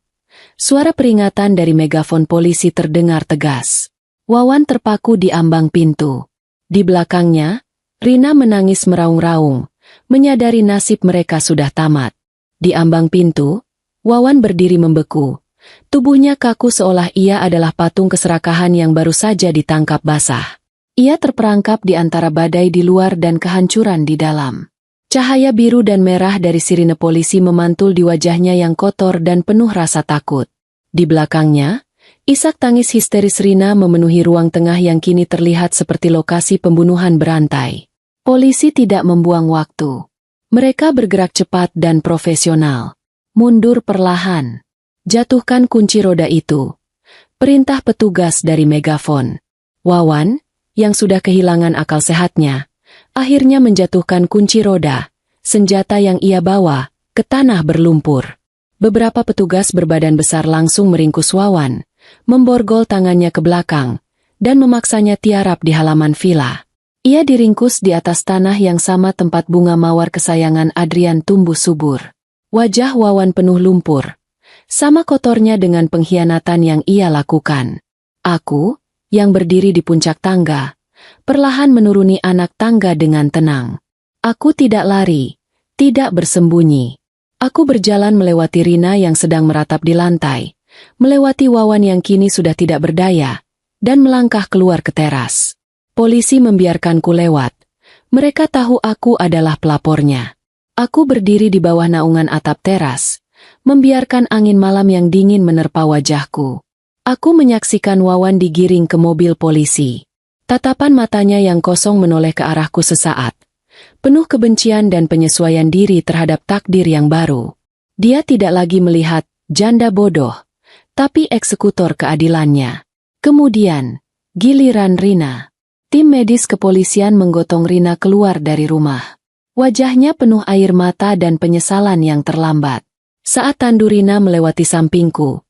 Suara peringatan dari megafon polisi terdengar tegas. Wawan terpaku di ambang pintu. Di belakangnya, Rina menangis meraung-raung, menyadari nasib mereka sudah tamat. Di ambang pintu, Wawan berdiri membeku. Tubuhnya kaku seolah ia adalah patung keserakahan yang baru saja ditangkap basah. Ia terperangkap di antara badai di luar dan kehancuran di dalam. Cahaya biru dan merah dari sirine polisi memantul di wajahnya yang kotor dan penuh rasa takut. Di belakangnya, isak tangis histeris Rina memenuhi ruang tengah yang kini terlihat seperti lokasi pembunuhan berantai. Polisi tidak membuang waktu. Mereka bergerak cepat dan profesional. Mundur perlahan. Jatuhkan kunci roda itu. Perintah petugas dari megafon. Wawan, yang sudah kehilangan akal sehatnya, akhirnya menjatuhkan kunci roda, senjata yang ia bawa, ke tanah berlumpur. Beberapa petugas berbadan besar langsung meringkus Wawan, memborgol tangannya ke belakang, dan memaksanya tiarap di halaman villa. Ia diringkus di atas tanah yang sama tempat bunga mawar kesayangan Adrian tumbuh subur. Wajah Wawan penuh lumpur. Sama kotornya dengan pengkhianatan yang ia lakukan. Aku, yang berdiri di puncak tangga, perlahan menuruni anak tangga dengan tenang. Aku tidak lari, tidak bersembunyi. Aku berjalan melewati Rina yang sedang meratap di lantai, melewati Wawan yang kini sudah tidak berdaya, dan melangkah keluar ke teras. Polisi membiarkanku lewat. Mereka tahu aku adalah pelapornya. Aku berdiri di bawah naungan atap teras, membiarkan angin malam yang dingin menerpa wajahku. Aku menyaksikan Wawan digiring ke mobil polisi. Tatapan matanya yang kosong menoleh ke arahku sesaat, penuh kebencian dan penyesuaian diri terhadap takdir yang baru. Dia tidak lagi melihat janda bodoh, tapi eksekutor keadilannya. Kemudian, giliran Rina. Tim medis kepolisian menggotong Rina keluar dari rumah. Wajahnya penuh air mata dan penyesalan yang terlambat. Saat tandu Rina melewati sampingku,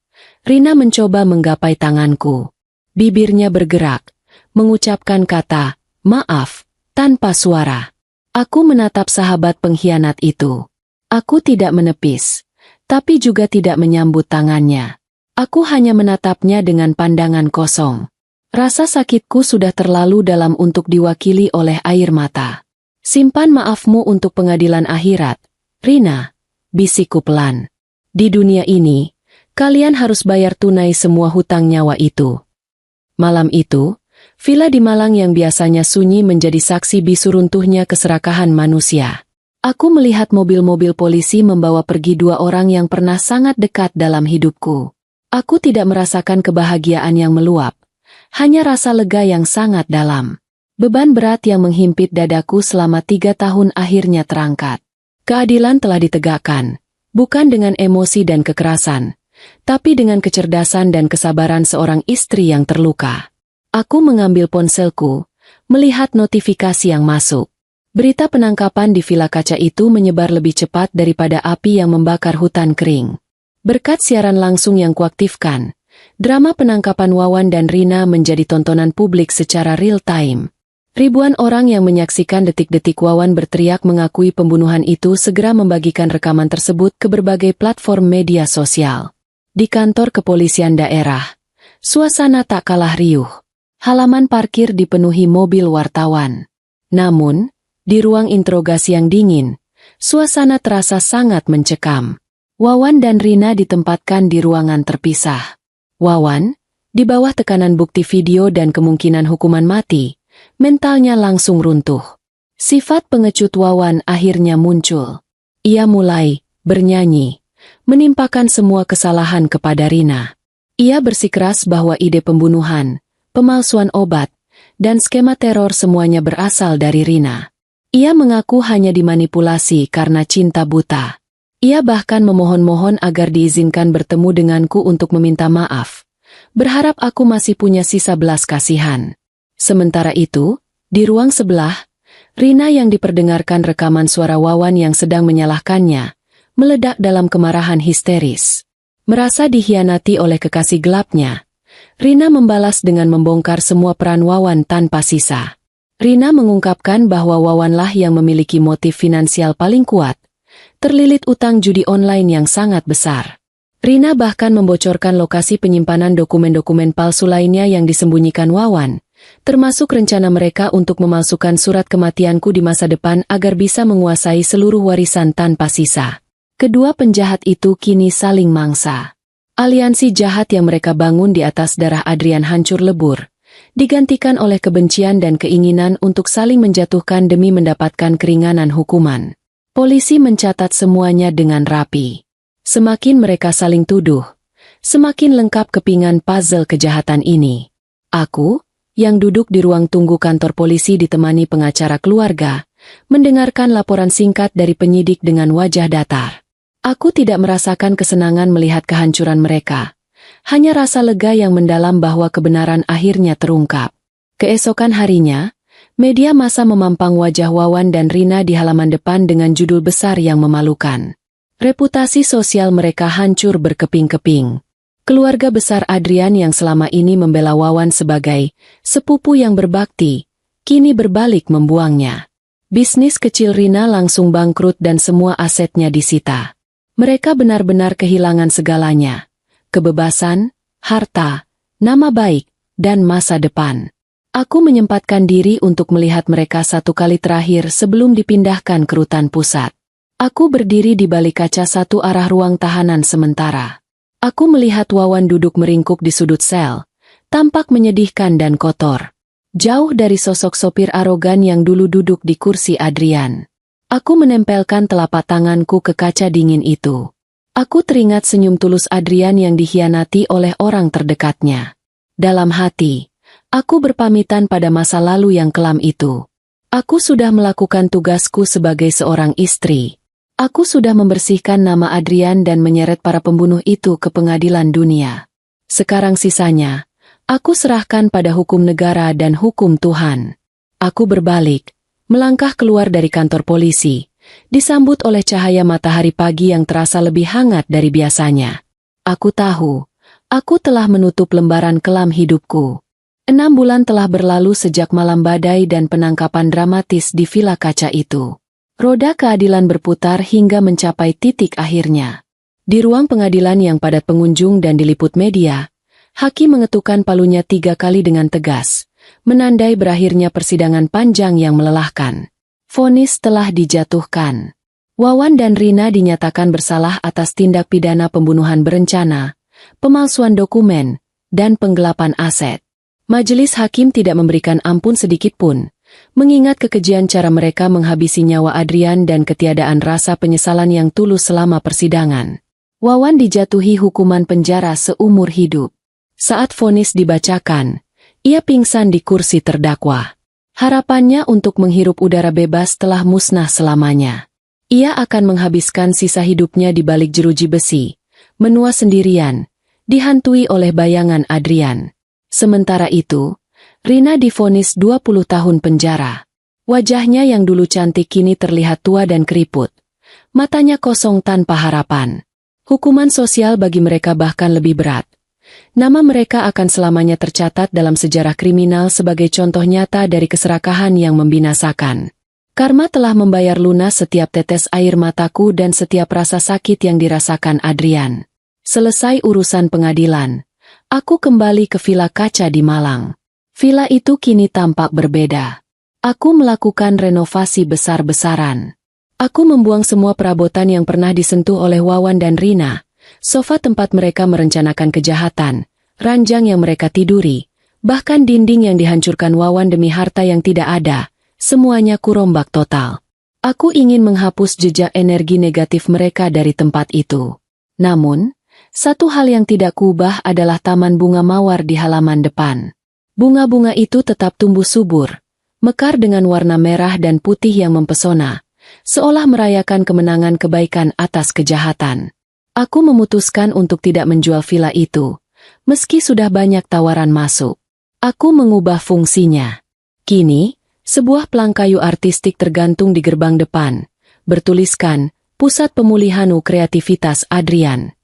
Rina mencoba menggapai tanganku. Bibirnya bergerak, mengucapkan kata, "Maaf," tanpa suara. Aku menatap sahabat pengkhianat itu. Aku tidak menepis, tapi juga tidak menyambut tangannya. Aku hanya menatapnya dengan pandangan kosong. Rasa sakitku sudah terlalu dalam untuk diwakili oleh air mata. "Simpan maafmu untuk pengadilan akhirat, Rina," bisikku pelan. "Di dunia ini, kalian harus bayar tunai semua hutang nyawa itu." Malam itu, villa di Malang yang biasanya sunyi menjadi saksi bisu runtuhnya keserakahan manusia. Aku melihat mobil-mobil polisi membawa pergi dua orang yang pernah sangat dekat dalam hidupku. Aku tidak merasakan kebahagiaan yang meluap, hanya rasa lega yang sangat dalam. Beban berat yang menghimpit dadaku selama 3 tahun akhirnya terangkat. Keadilan telah ditegakkan, bukan dengan emosi dan kekerasan, tapi dengan kecerdasan dan kesabaran seorang istri yang terluka. Aku mengambil ponselku, melihat notifikasi yang masuk. Berita penangkapan di Villa Kaca itu menyebar lebih cepat daripada api yang membakar hutan kering. Berkat siaran langsung yang kuaktifkan, drama penangkapan Wawan dan Rina menjadi tontonan publik secara real time. Ribuan orang yang menyaksikan detik-detik Wawan berteriak mengakui pembunuhan itu segera membagikan rekaman tersebut ke berbagai platform media sosial. Di kantor kepolisian daerah, suasana tak kalah riuh. Halaman parkir dipenuhi mobil wartawan. Namun, di ruang interogasi yang dingin, suasana terasa sangat mencekam. Wawan dan Rina ditempatkan di ruangan terpisah. Wawan, di bawah tekanan bukti video dan kemungkinan hukuman mati, mentalnya langsung runtuh. Sifat pengecut Wawan akhirnya muncul. Ia mulai bernyanyi, menimpakan semua kesalahan kepada Rina. Ia bersikeras bahwa ide pembunuhan, pemalsuan obat, dan skema teror semuanya berasal dari Rina. Ia mengaku hanya dimanipulasi karena cinta buta. Ia bahkan memohon-mohon agar diizinkan bertemu denganku untuk meminta maaf, berharap aku masih punya sisa belas kasihan. Sementara itu, di ruang sebelah, Rina yang diperdengarkan rekaman suara Wawan yang sedang menyalahkannya, meledak dalam kemarahan histeris. Merasa dikhianati oleh kekasih gelapnya, Rina membalas dengan membongkar semua peran Wawan tanpa sisa. Rina mengungkapkan bahwa Wawanlah yang memiliki motif finansial paling kuat, terlilit utang judi online yang sangat besar. Rina bahkan membocorkan lokasi penyimpanan dokumen-dokumen palsu lainnya yang disembunyikan Wawan, termasuk rencana mereka untuk memalsukan surat kematianku di masa depan agar bisa menguasai seluruh warisan tanpa sisa. Kedua penjahat itu kini saling mangsa. Aliansi jahat yang mereka bangun di atas darah Adrian hancur lebur, digantikan oleh kebencian dan keinginan untuk saling menjatuhkan demi mendapatkan keringanan hukuman. Polisi mencatat semuanya dengan rapi. Semakin mereka saling tuduh, semakin lengkap kepingan puzzle kejahatan ini. Aku, yang duduk di ruang tunggu kantor polisi ditemani pengacara keluarga, mendengarkan laporan singkat dari penyidik dengan wajah datar. Aku tidak merasakan kesenangan melihat kehancuran mereka, hanya rasa lega yang mendalam bahwa kebenaran akhirnya terungkap. Keesokan harinya, media massa memampang wajah Wawan dan Rina di halaman depan dengan judul besar yang memalukan. Reputasi sosial mereka hancur berkeping-keping. Keluarga besar Adrian yang selama ini membela Wawan sebagai sepupu yang berbakti, kini berbalik membuangnya. Bisnis kecil Rina langsung bangkrut dan semua asetnya disita. Mereka benar-benar kehilangan segalanya. Kebebasan, harta, nama baik, dan masa depan. Aku menyempatkan diri untuk melihat mereka satu kali terakhir sebelum dipindahkan ke rutan pusat. Aku berdiri di balik kaca satu arah ruang tahanan sementara. Aku melihat Wawan duduk meringkuk di sudut sel, tampak menyedihkan dan kotor. Jauh dari sosok sopir arogan yang dulu duduk di kursi Adrian. Aku menempelkan telapak tanganku ke kaca dingin itu. Aku teringat senyum tulus Adrian yang dikhianati oleh orang terdekatnya. Dalam hati, aku berpamitan pada masa lalu yang kelam itu. Aku sudah melakukan tugasku sebagai seorang istri. Aku sudah membersihkan nama Adrian dan menyeret para pembunuh itu ke pengadilan dunia. Sekarang sisanya, aku serahkan pada hukum negara dan hukum Tuhan. Aku berbalik, melangkah keluar dari kantor polisi, disambut oleh cahaya matahari pagi yang terasa lebih hangat dari biasanya. Aku tahu, aku telah menutup lembaran kelam hidupku. 6 bulan telah berlalu sejak malam badai dan penangkapan dramatis di Villa Kaca itu. Roda keadilan berputar hingga mencapai titik akhirnya. Di ruang pengadilan yang padat pengunjung dan diliput media, hakim mengetukkan palunya 3 kali dengan tegas, menandai berakhirnya persidangan panjang yang melelahkan. Vonis telah dijatuhkan. Wawan dan Rina dinyatakan bersalah atas tindak pidana pembunuhan berencana, pemalsuan dokumen, dan penggelapan aset. Majelis hakim tidak memberikan ampun sedikitpun, mengingat kekejian cara mereka menghabisi nyawa Adrian dan ketiadaan rasa penyesalan yang tulus selama persidangan. Wawan dijatuhi hukuman penjara seumur hidup. Saat vonis dibacakan, ia pingsan di kursi terdakwa. Harapannya untuk menghirup udara bebas telah musnah selamanya. Ia akan menghabiskan sisa hidupnya di balik jeruji besi, menua sendirian, dihantui oleh bayangan Adrian. Sementara itu, Rina divonis 20 tahun penjara. Wajahnya yang dulu cantik kini terlihat tua dan keriput. Matanya kosong tanpa harapan. Hukuman sosial bagi mereka bahkan lebih berat. Nama mereka akan selamanya tercatat dalam sejarah kriminal sebagai contoh nyata dari keserakahan yang membinasakan. Karma telah membayar lunas setiap tetes air mataku dan setiap rasa sakit yang dirasakan Adrian. Selesai urusan pengadilan, aku kembali ke Villa Kaca di Malang. Villa itu kini tampak berbeda. Aku melakukan renovasi besar-besaran. Aku membuang semua perabotan yang pernah disentuh oleh Wawan dan Rina, sofa tempat mereka merencanakan kejahatan, ranjang yang mereka tiduri, bahkan dinding yang dihancurkan Wawan demi harta yang tidak ada, semuanya kurombak total. Aku ingin menghapus jejak energi negatif mereka dari tempat itu. Namun, satu hal yang tidak kuubah adalah taman bunga mawar di halaman depan. Bunga-bunga itu tetap tumbuh subur, mekar dengan warna merah dan putih yang mempesona, seolah merayakan kemenangan kebaikan atas kejahatan. Aku memutuskan untuk tidak menjual villa itu, meski sudah banyak tawaran masuk. Aku mengubah fungsinya. Kini, sebuah pelang kayu artistik tergantung di gerbang depan, bertuliskan, Pusat Pemulihan Kreativitas Adrian.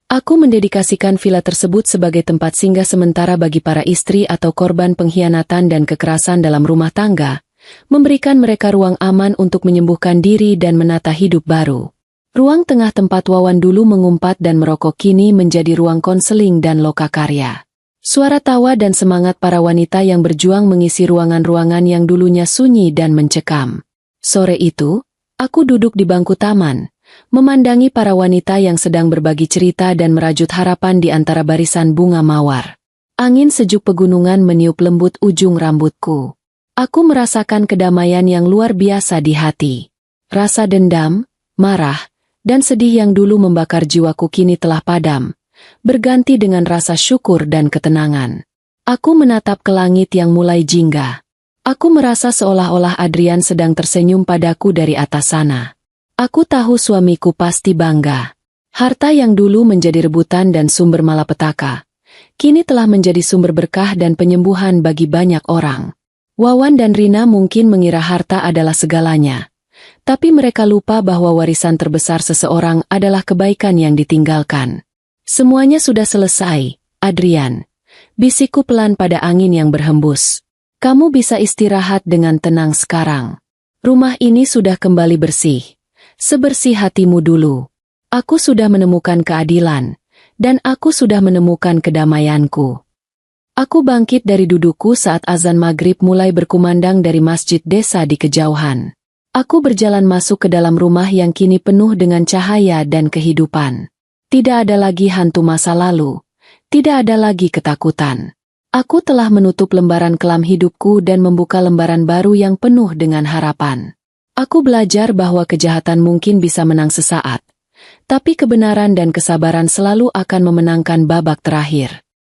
Aku mendedikasikan villa tersebut sebagai tempat singgah sementara bagi para istri atau korban pengkhianatan dan kekerasan dalam rumah tangga, memberikan mereka ruang aman untuk menyembuhkan diri dan menata hidup baru. Ruang tengah tempat Wawan dulu mengumpat dan merokok kini menjadi ruang konseling dan lokakarya. Suara tawa dan semangat para wanita yang berjuang mengisi ruangan-ruangan yang dulunya sunyi dan mencekam. Sore itu, aku duduk di bangku taman, memandangi para wanita yang sedang berbagi cerita dan merajut harapan di antara barisan bunga mawar. Angin sejuk pegunungan meniup lembut ujung rambutku. Aku merasakan kedamaian yang luar biasa di hati. Rasa dendam, marah, dan sedih yang dulu membakar jiwaku kini telah padam, berganti dengan rasa syukur dan ketenangan. Aku menatap ke langit yang mulai jingga. Aku merasa seolah-olah Adrian sedang tersenyum padaku dari atas sana. Aku tahu suamiku pasti bangga. Harta yang dulu menjadi rebutan dan sumber malapetaka, kini telah menjadi sumber berkah dan penyembuhan bagi banyak orang. Wawan dan Rina mungkin mengira harta adalah segalanya, tapi mereka lupa bahwa warisan terbesar seseorang adalah kebaikan yang ditinggalkan. Semuanya sudah selesai, Adrian. Bisikku pelan pada angin yang berhembus. Kamu bisa istirahat dengan tenang sekarang. Rumah ini sudah kembali bersih. Sebersih hatimu dulu. Aku sudah menemukan keadilan, dan aku sudah menemukan kedamaianku. Aku bangkit dari dudukku saat azan maghrib mulai berkumandang dari masjid desa di kejauhan. Aku berjalan masuk ke dalam rumah yang kini penuh dengan cahaya dan kehidupan. Tidak ada lagi hantu masa lalu, tidak ada lagi ketakutan. Aku telah menutup lembaran kelam hidupku dan membuka lembaran baru yang penuh dengan harapan. Aku belajar bahwa kejahatan mungkin bisa menang sesaat, tapi kebenaran dan kesabaran selalu akan memenangkan babak terakhir.